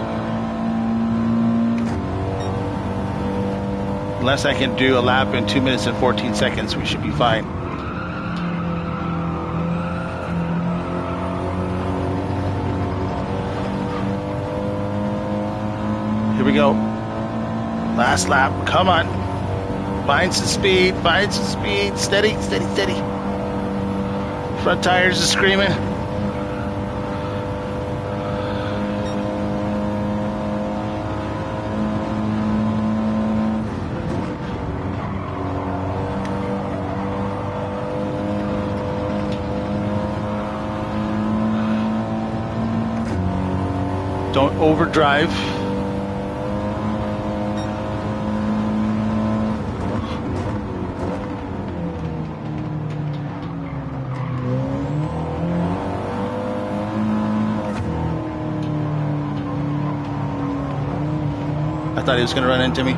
Unless I can do a lap in 2 minutes and 14 seconds, we should be fine. Here we go. Last lap. Come on. Find some speed. Find some speed. Steady, steady, steady. Front tires are screaming. Don't overdrive. I thought he was going to run into me.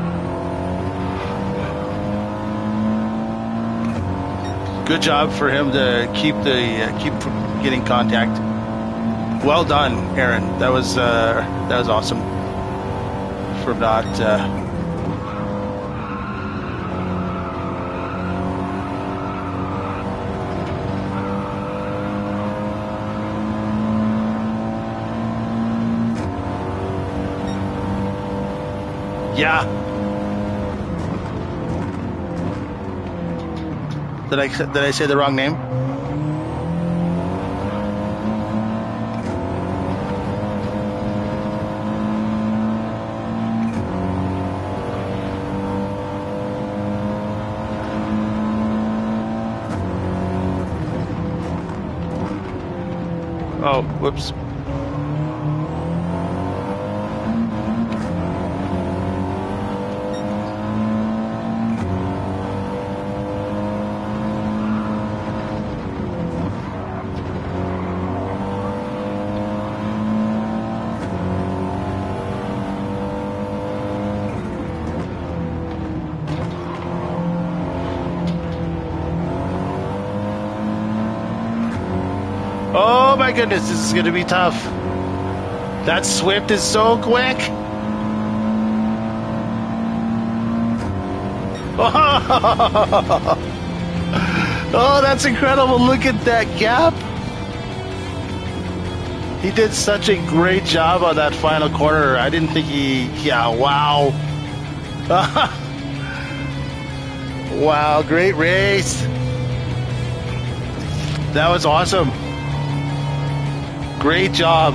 Good job for him to keep from getting contact. Well done, Aaron. That was awesome. For not. Yeah. Did I say the wrong name? Oh, whoops. Oh my goodness, this is going to be tough. That Swift is so quick. Oh, that's incredible. Look at that gap. He did such a great job on that final corner. I didn't think yeah, wow. Wow, great race. That was awesome. Great job.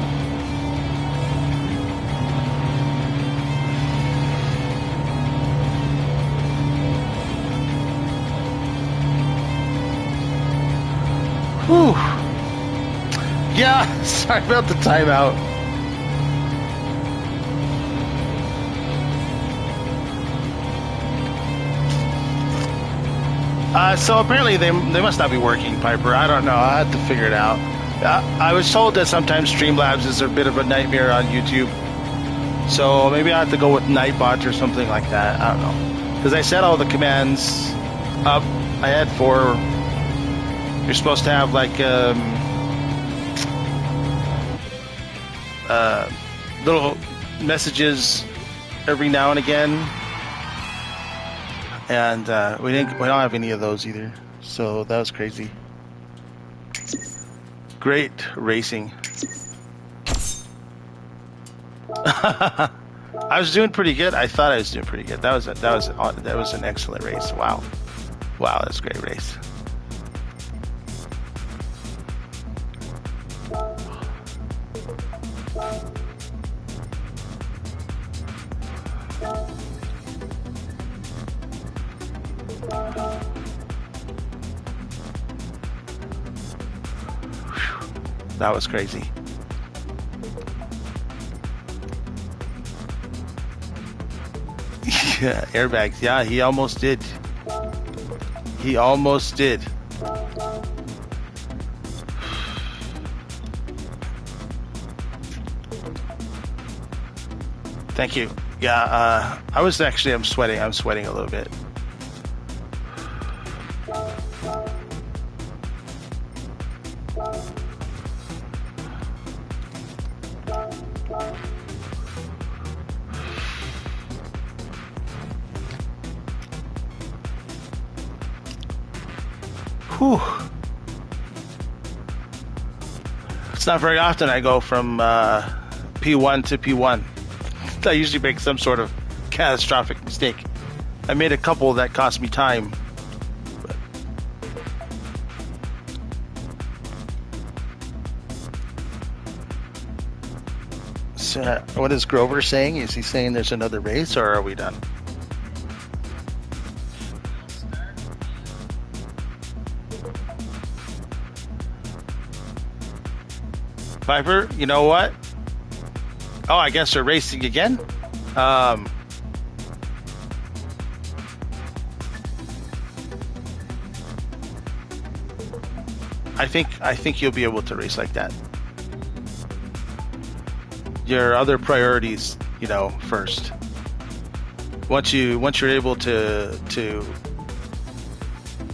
Whew. Yeah, sorry about the timeout. So apparently they must not be working, Piper. I don't know. I have to figure it out. I was told that sometimes Streamlabs is a bit of a nightmare on YouTube. So maybe I have to go with Nightbot or something like that. I don't know. Because I set all the commands up. I had 4. You're supposed to have like little messages every now and again. And we don't have any of those either. So that was crazy. Great racing. I was doing pretty good. I thought I was doing pretty good. That was an excellent race. Wow, that's a great race. That was crazy. Yeah, airbags. Yeah, he almost did. He almost did. Thank you. Yeah, I'm sweating. I'm sweating a little bit. Whew. It's not very often I go from P1 to P1. I usually make some sort of catastrophic mistake. I made a couple that cost me time. But... So, what is Grover saying? Is he saying there's another race, or are we done? Piper, you know what? Oh, I guess they're racing again. I think you'll be able to race like that. Your other priorities, you know, first. Once you're able to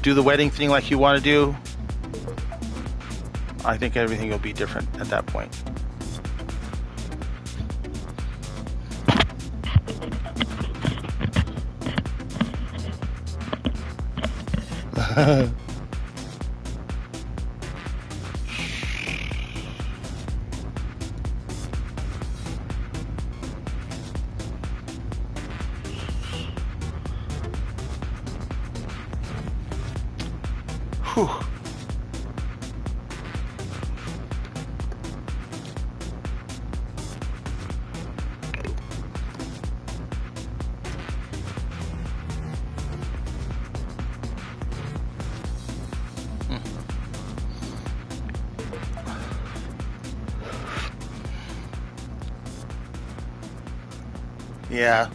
do the wedding thing like you want to do, I think everything will be different at that point. Whew. Yeah.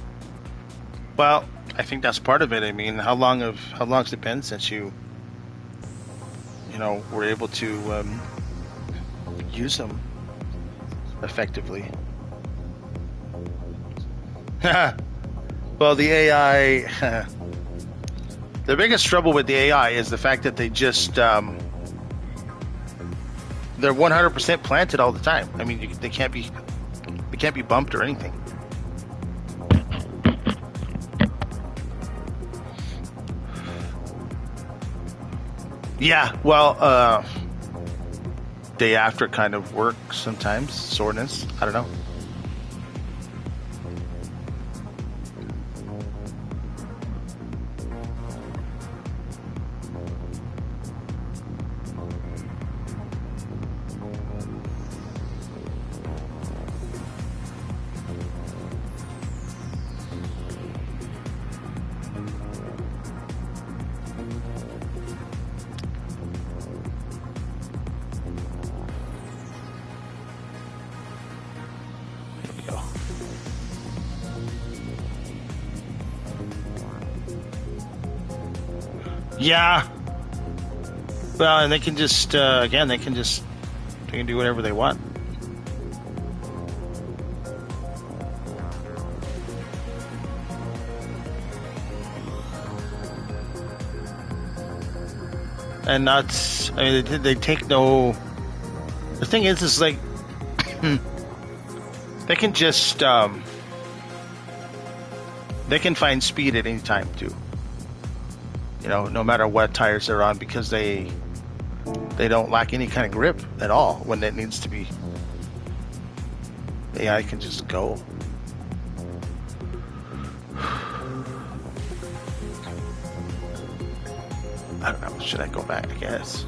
Well, I think that's part of it. I mean, how long's it been since you were able to use them effectively? Well, the AI. The biggest trouble with the AI is the fact that they just they're 100% planted all the time. I mean, they can't be bumped or anything. Yeah, well, day after kind of works sometimes, soreness. I don't know. Yeah. Well, and they can just again, they can do whatever they want. And not, I mean, they take no. The thing is like they can just they can find speed at any time too. You know, no matter what tires they're on, because they don't lack any kind of grip at all when it needs to be. The AI can just go. I don't know. Should I go back? I guess.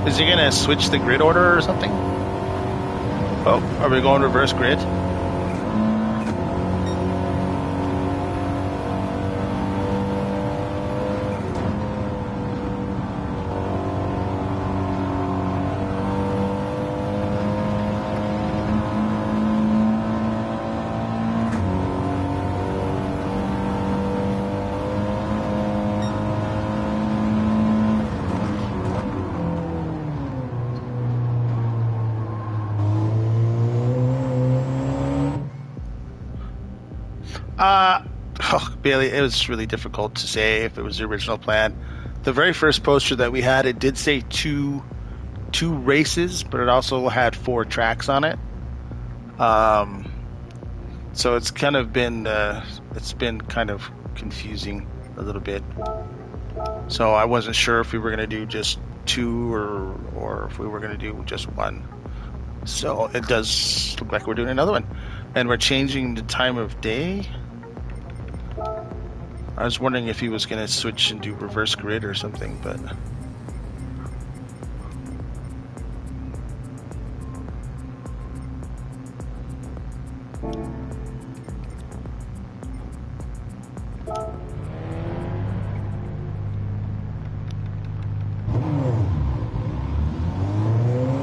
Is he gonna switch the grid order or something? Oh, are we going reverse grid? Oh, Bailey, it was really difficult to say if it was the original plan. The very first poster that we had, it did say two races, but it also had 4 tracks on it. Um, so it's been kind of confusing a little bit. So I wasn't sure if we were going to do just 2 or if we were going to do just 1. So it does look like we're doing another one, and we're changing the time of day. I was wondering if he was going to switch and do reverse grid or something, but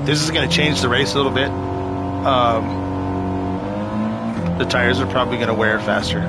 this is going to change the race a little bit. The tires are probably going to wear faster.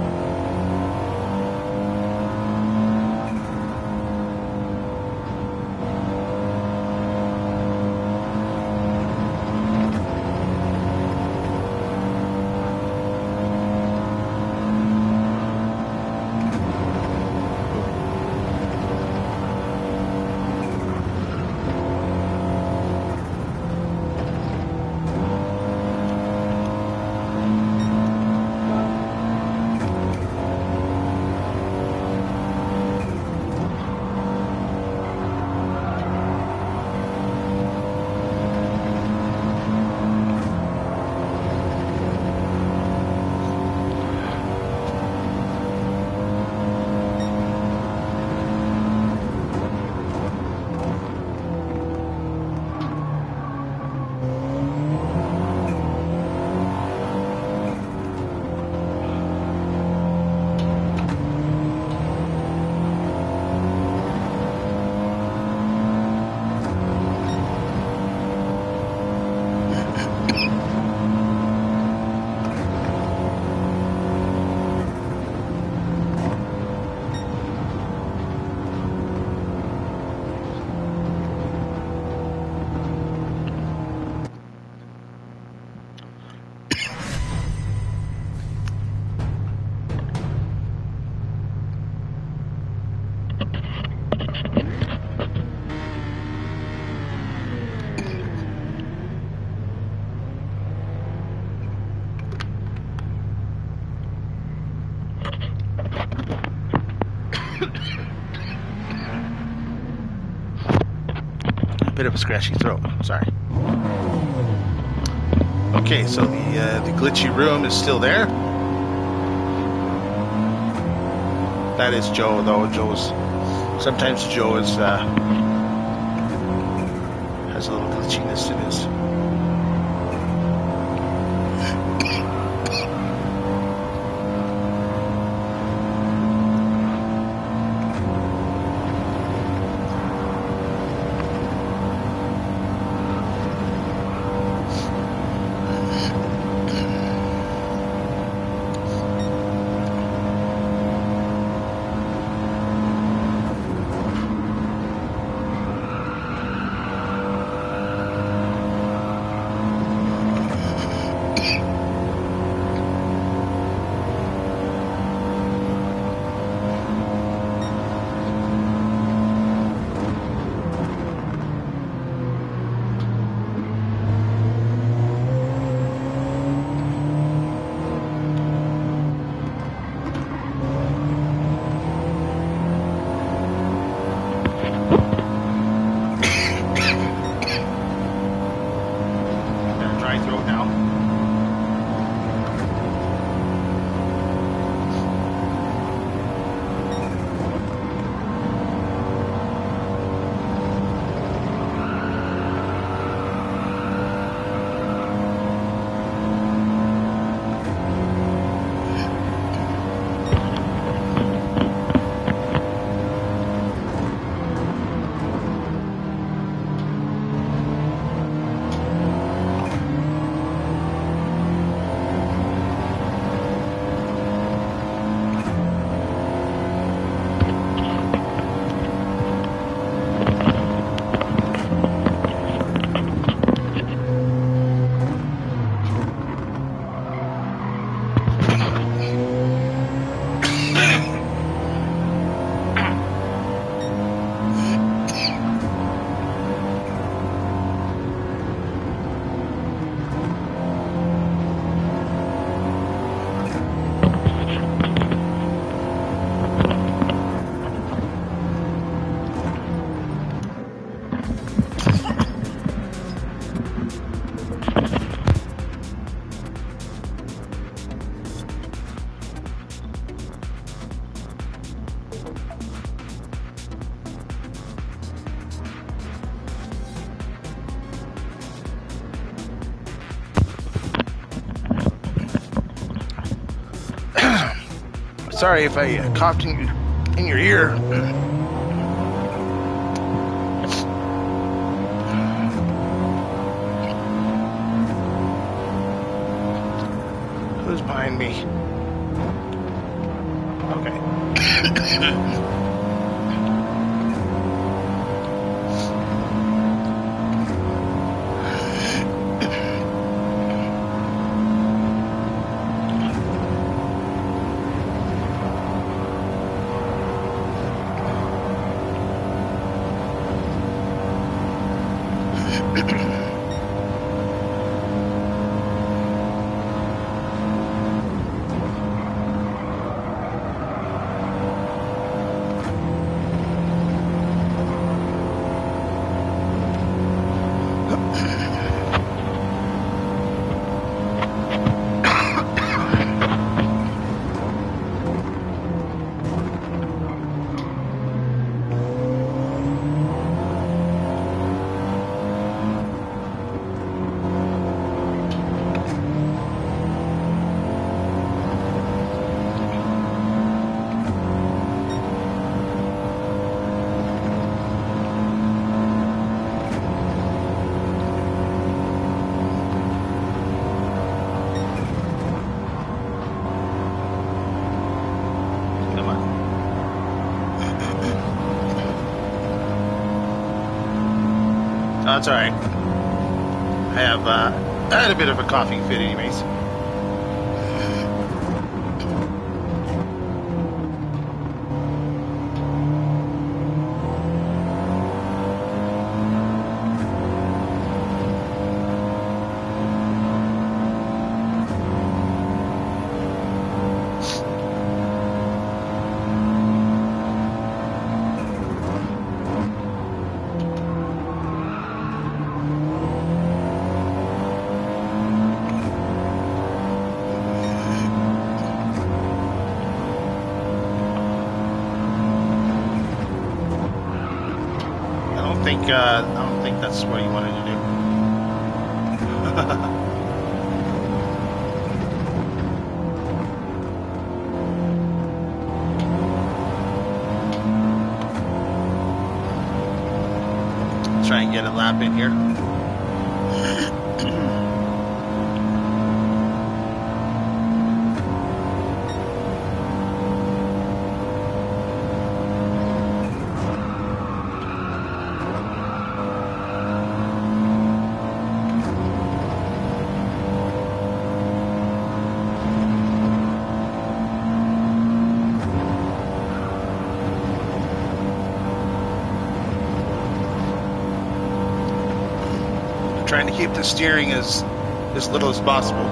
Bit of a scratchy throat. Sorry. Okay, so the glitchy room is still there. That is Joe, though. Sometimes Joe has a little glitchiness in his. Sorry if I coughed in your ear. Who's behind me? Okay. That's all right. I had a bit of a coughing fit anyways. I don't think that's what you wanted to do. Try and get a lap in here. Trying to keep the steering as little as possible.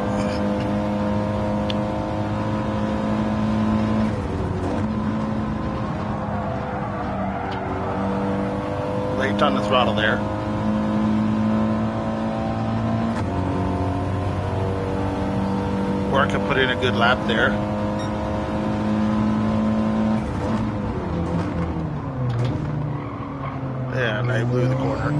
Late on the throttle there. Or I can put in a good lap there. And I blew the corner.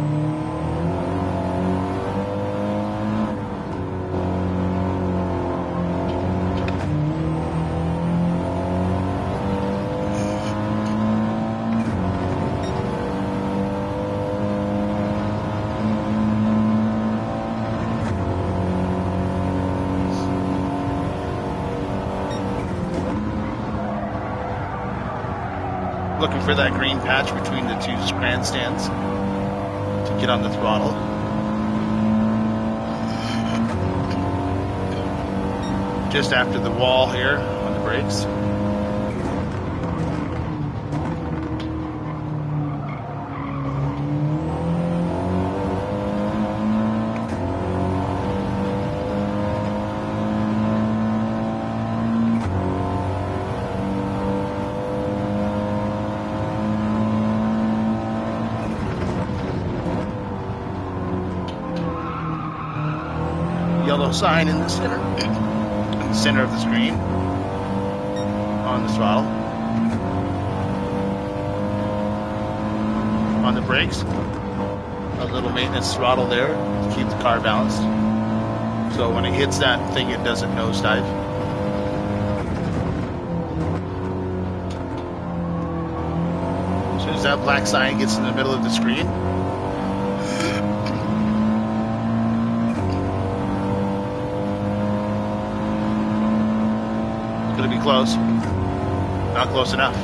Looking for that green patch between the two grandstands to get on the throttle. Just after the wall here on the brakes. Yellow sign in the center of the screen on the throttle. On the brakes, a little maintenance throttle there to keep the car balanced. So when it hits that thing, it doesn't nosedive. as that black sign gets in the middle of the screen, it's going to be close. Not close enough.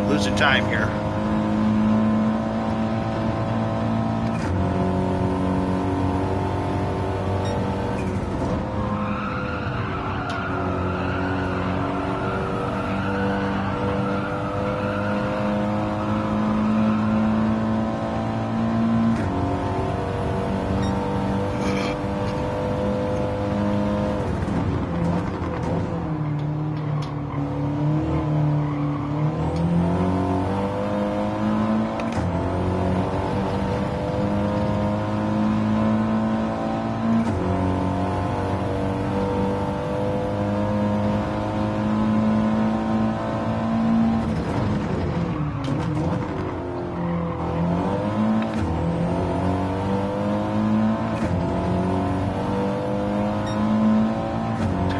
Losing time here.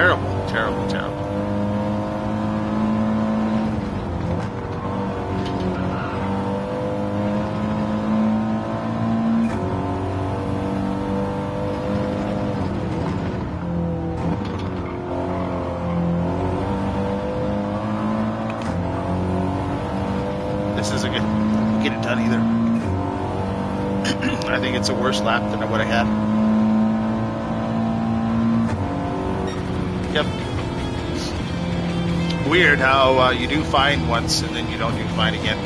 Terrible, terrible, terrible. This isn't gonna get it done either. I think it's a worse lap than what I had. Yep. Weird how you do fine once and then you don't do fine again.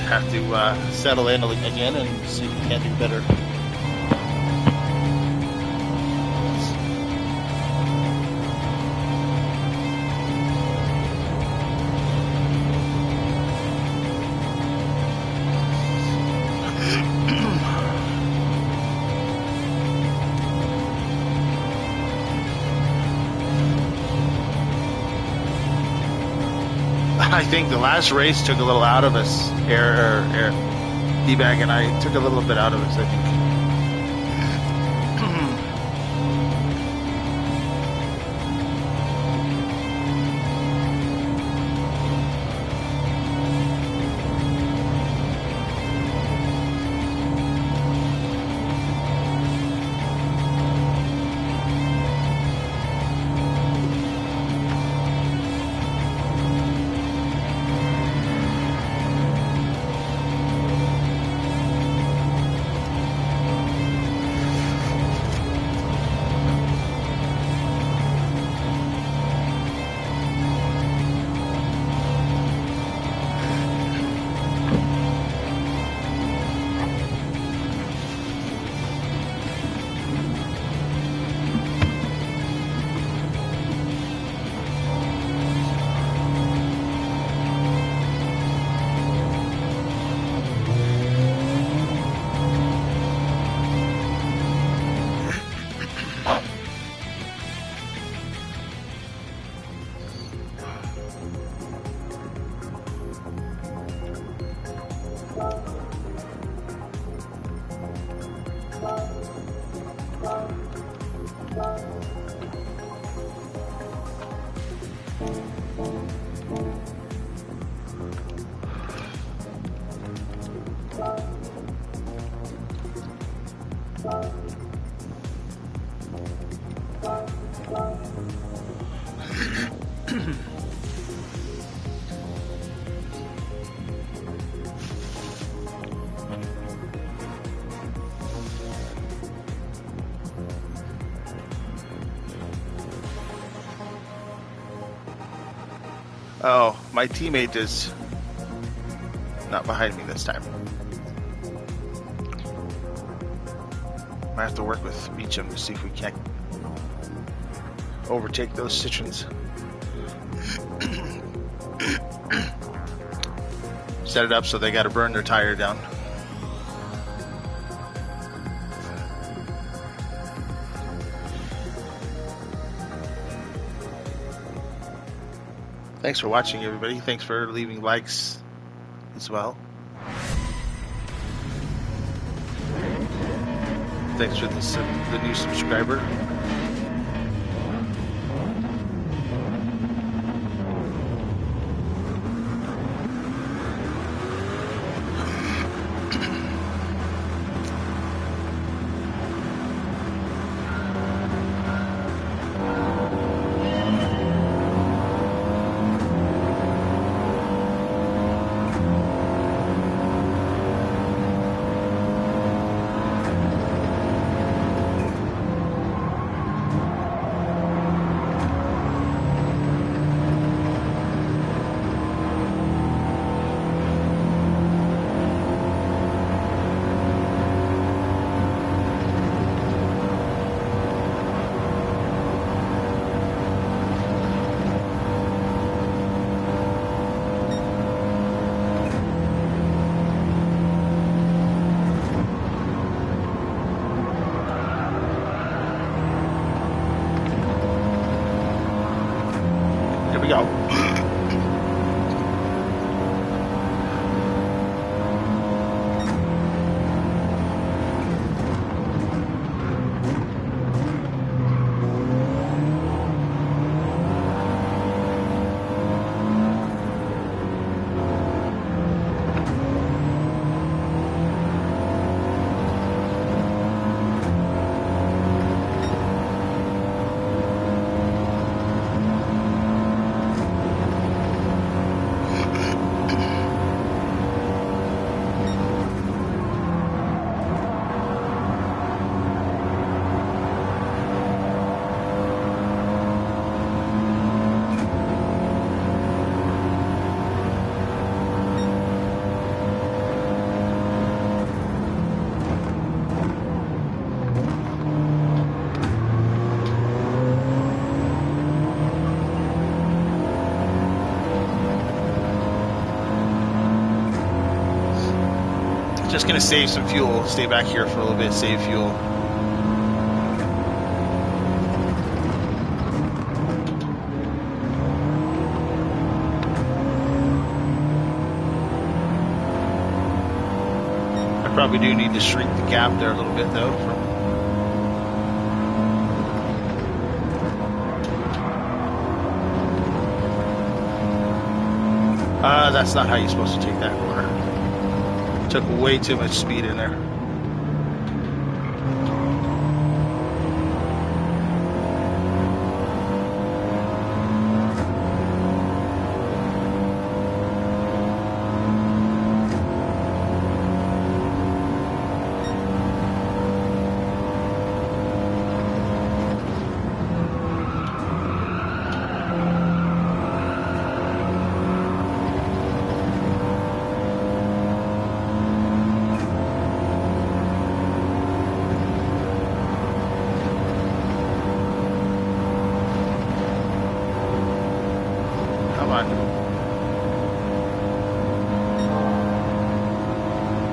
Have to settle in again and see if we can do better. I think the last race took a little out of us. D-Bag and I took a little bit out of us, I think. Oh, my teammate is not behind me this time. I have to work with Beecham to see if we can't overtake those Citroens. Set it up so they got to burn their tire down. Thanks for watching, everybody. Thanks for leaving likes as well. Thanks for the new subscriber. Here we go. Just gonna save some fuel. Stay back here for a little bit, save fuel. I probably do need to shrink the gap there a little bit though. That's not how you're supposed to take that corner. Took way too much speed in there.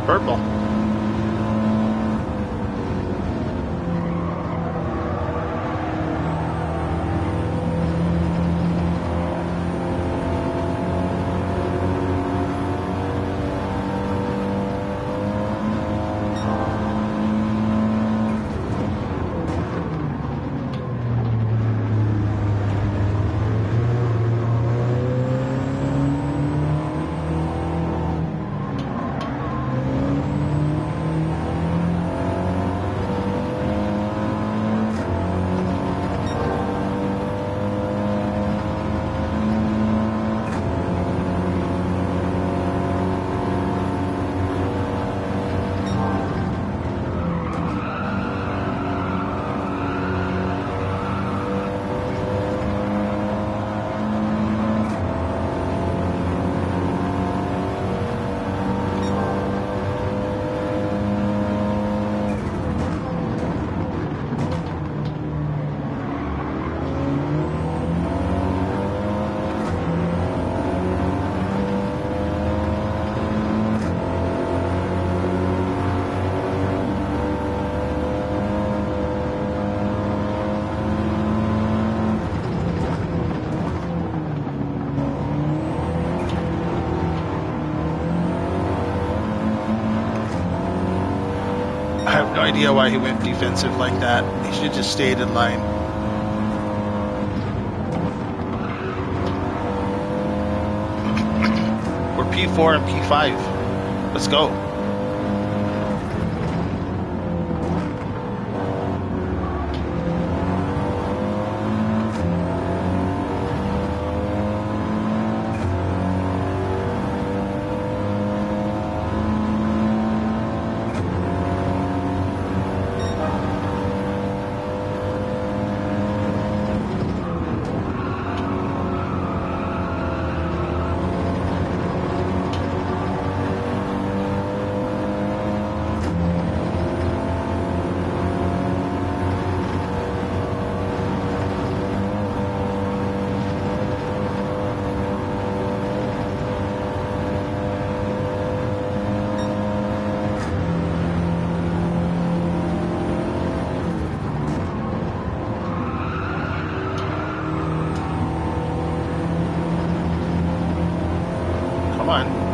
Purple. idea why he went defensive like that. He should have just stayed in line. We're P4 and P5. Let's go. Come on.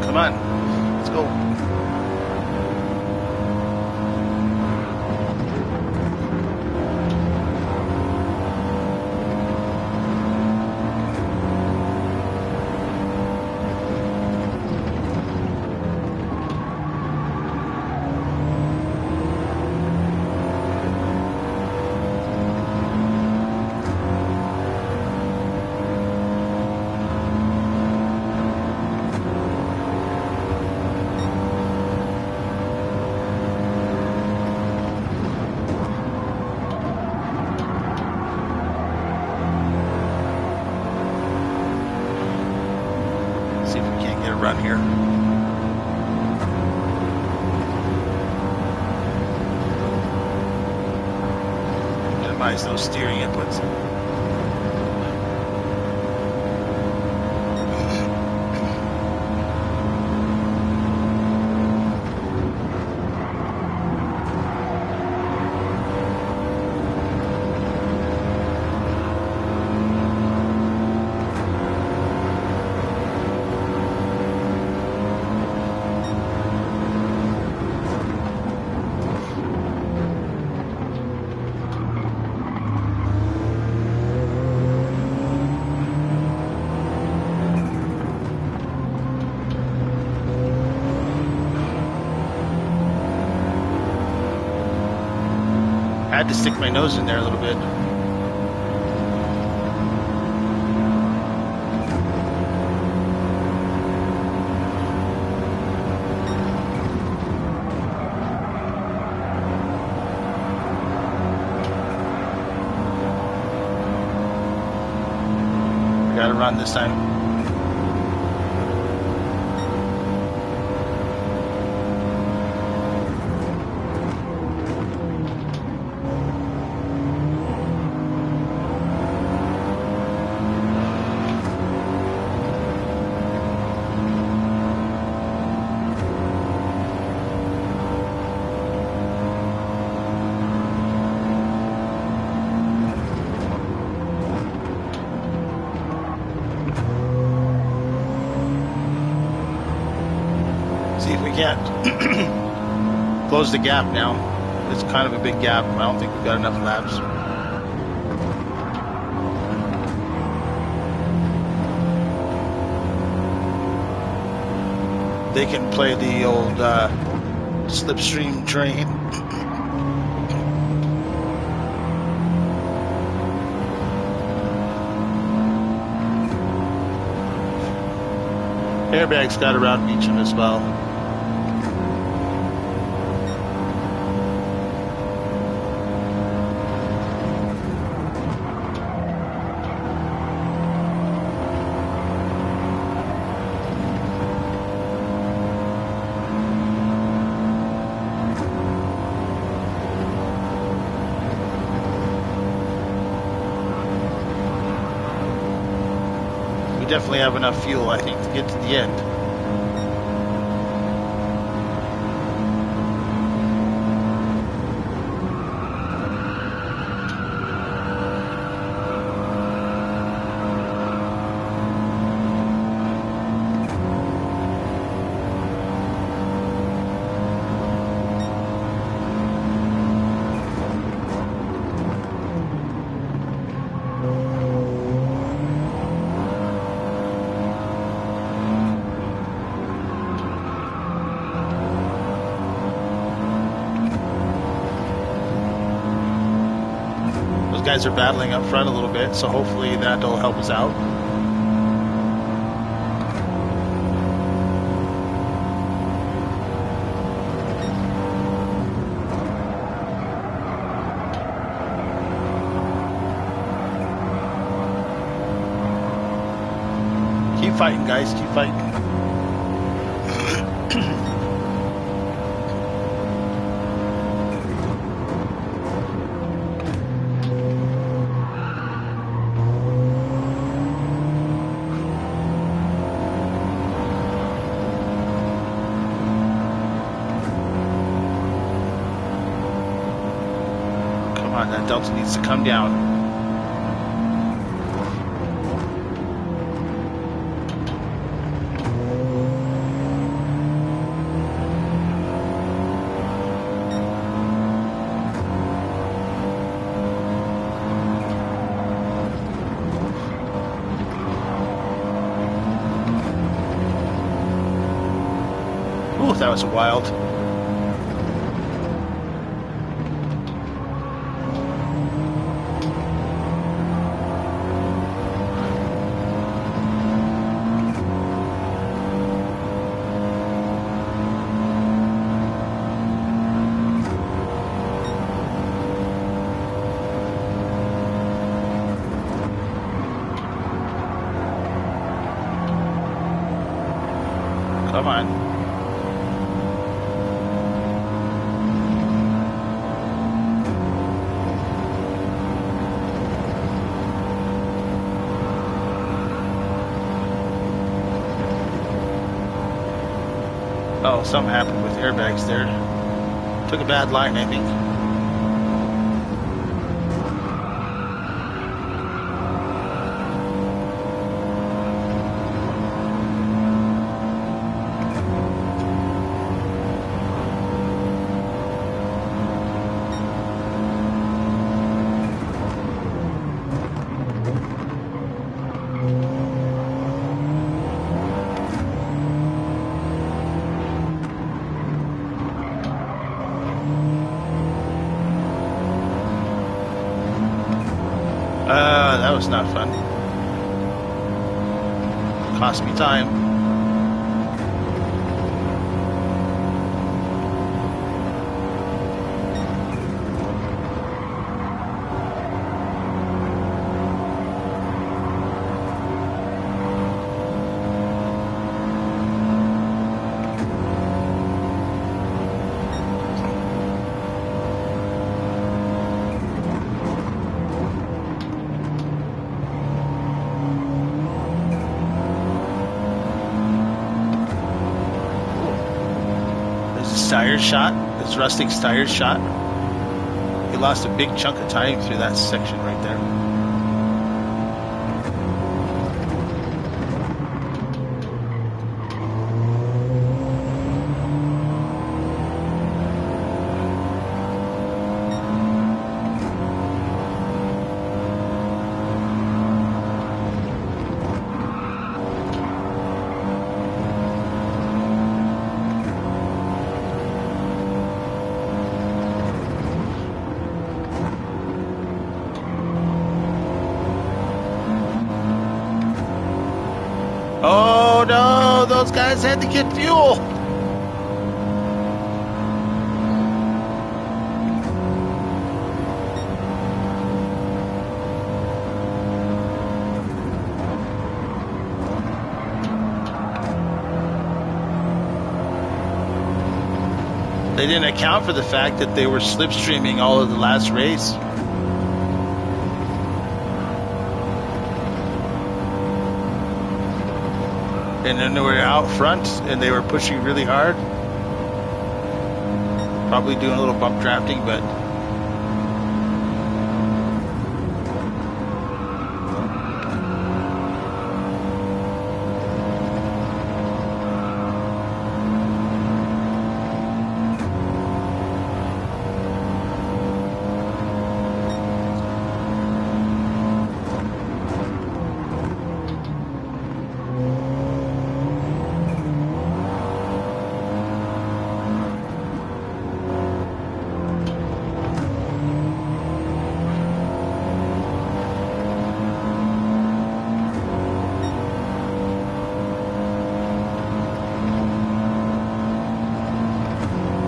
Come on, let's go. See if we can't get a run here. Minimize those steering inputs. I had to stick my nose in there a little bit. Got to run this time. can't close the gap now. It's kind of a big gap. I don't think we've got enough laps. They can play the old slipstream train. Airbag's got around Beecham as well. We definitely have enough fuel, I think, to get to the end. Guys are battling up front a little bit, so hopefully that'll help us out. Keep fighting, guys, keep fighting. That delta needs to come down. Ooh, that was wild. Come on. Oh, something happened with airbags there. Took a bad line, I think. That was not fun. Cost me time. Tires shot. It's Rustic's tires shot. He lost a big chunk of time through that section right there. those guys had to get fuel. They didn't account for the fact that they were slipstreaming all of the last race. And then they were out front and they were pushing really hard. Probably doing a little bump drafting, but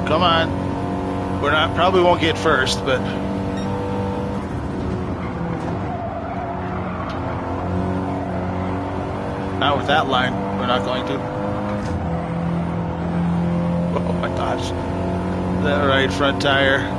come on. We're not, probably won't get first, but not with that line. We're not going to. Oh my gosh. That right front tire.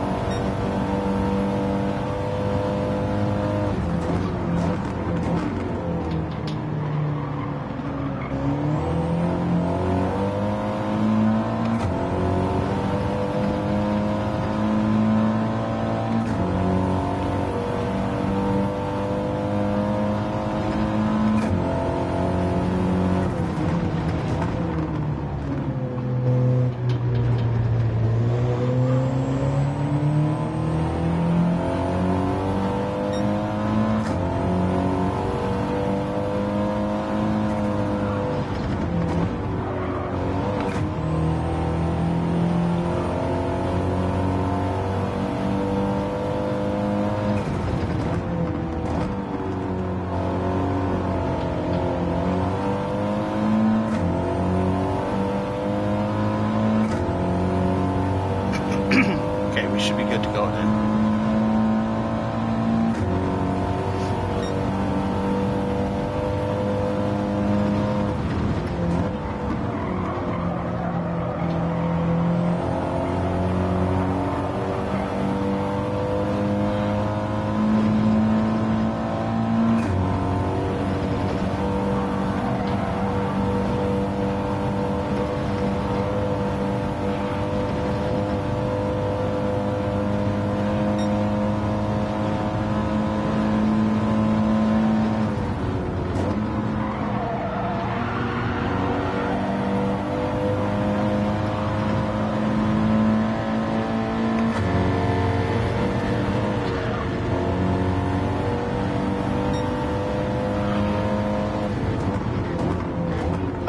We should be good to go then.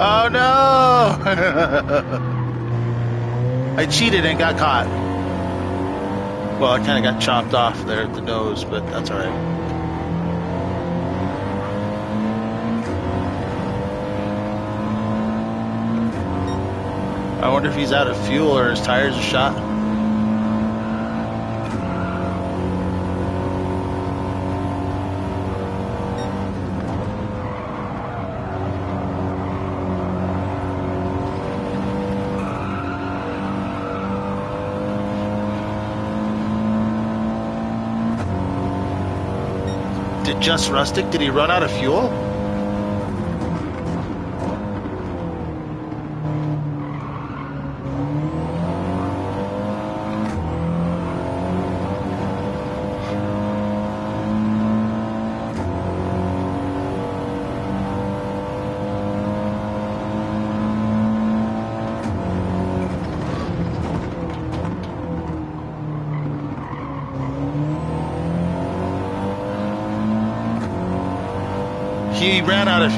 Oh no! I cheated and got caught. Well, I kind of got chopped off there at the nose, but that's alright. I wonder if he's out of fuel or his tires are shot. Did Just Rustic, did he run out of fuel?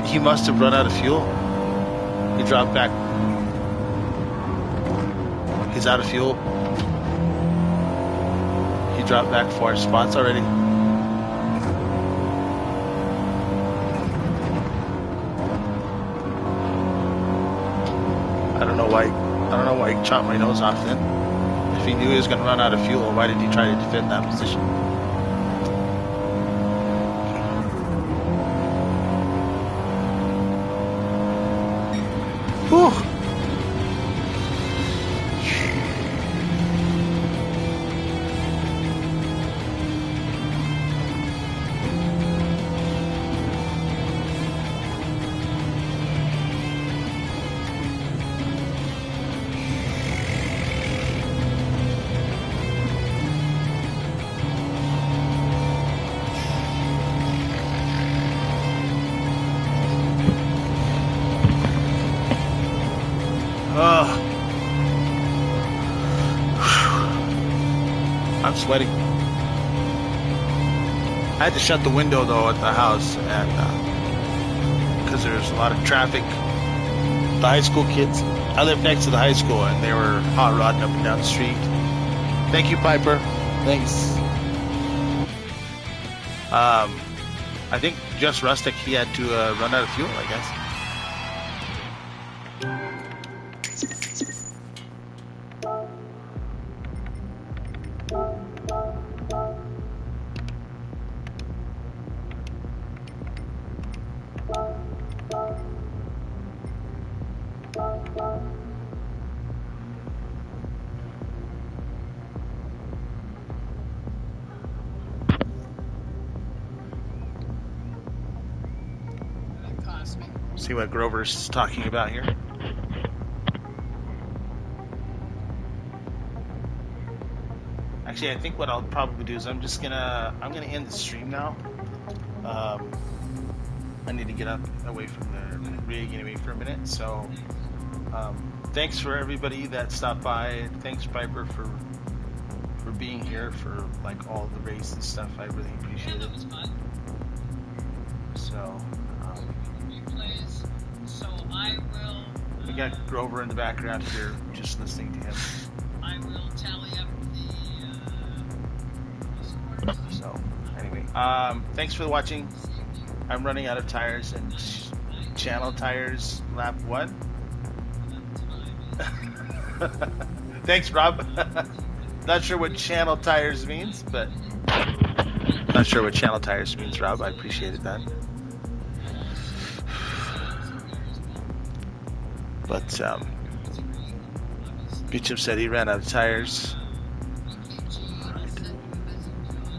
He must have run out of fuel. He dropped back. He's out of fuel. He dropped back 4 spots already. brake, chop my nose off then. If he knew he was going to run out of fuel, why did he try to defend that position? Whew. I'm sweating. I had to shut the window though at the house, and because there's a lot of traffic. The high school kids, I live next to the high school, and they were hot rodding up and down the street. Thank you, Piper. Thanks. I think just Rustic, he had to run out of fuel, I guess. See what Grover's talking about here. Actually, I think what I'll probably do is I'm gonna end the stream now. I need to get up away from the rig anyway for a minute. So thanks for everybody that stopped by. Thanks, Piper, for being here for like all the race and stuff. I really appreciate it. So. We got Grover in the background here, just listening to him. I will tally up the So, anyway, thanks for watching. I'm running out of tires and channel tires lap 1. Thanks, Rob. Not sure what channel tires means, but not sure what channel tires means, Rob. I appreciated that. But Beecham said he ran out of tires.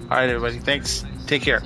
All right, everybody. Thanks. Take care.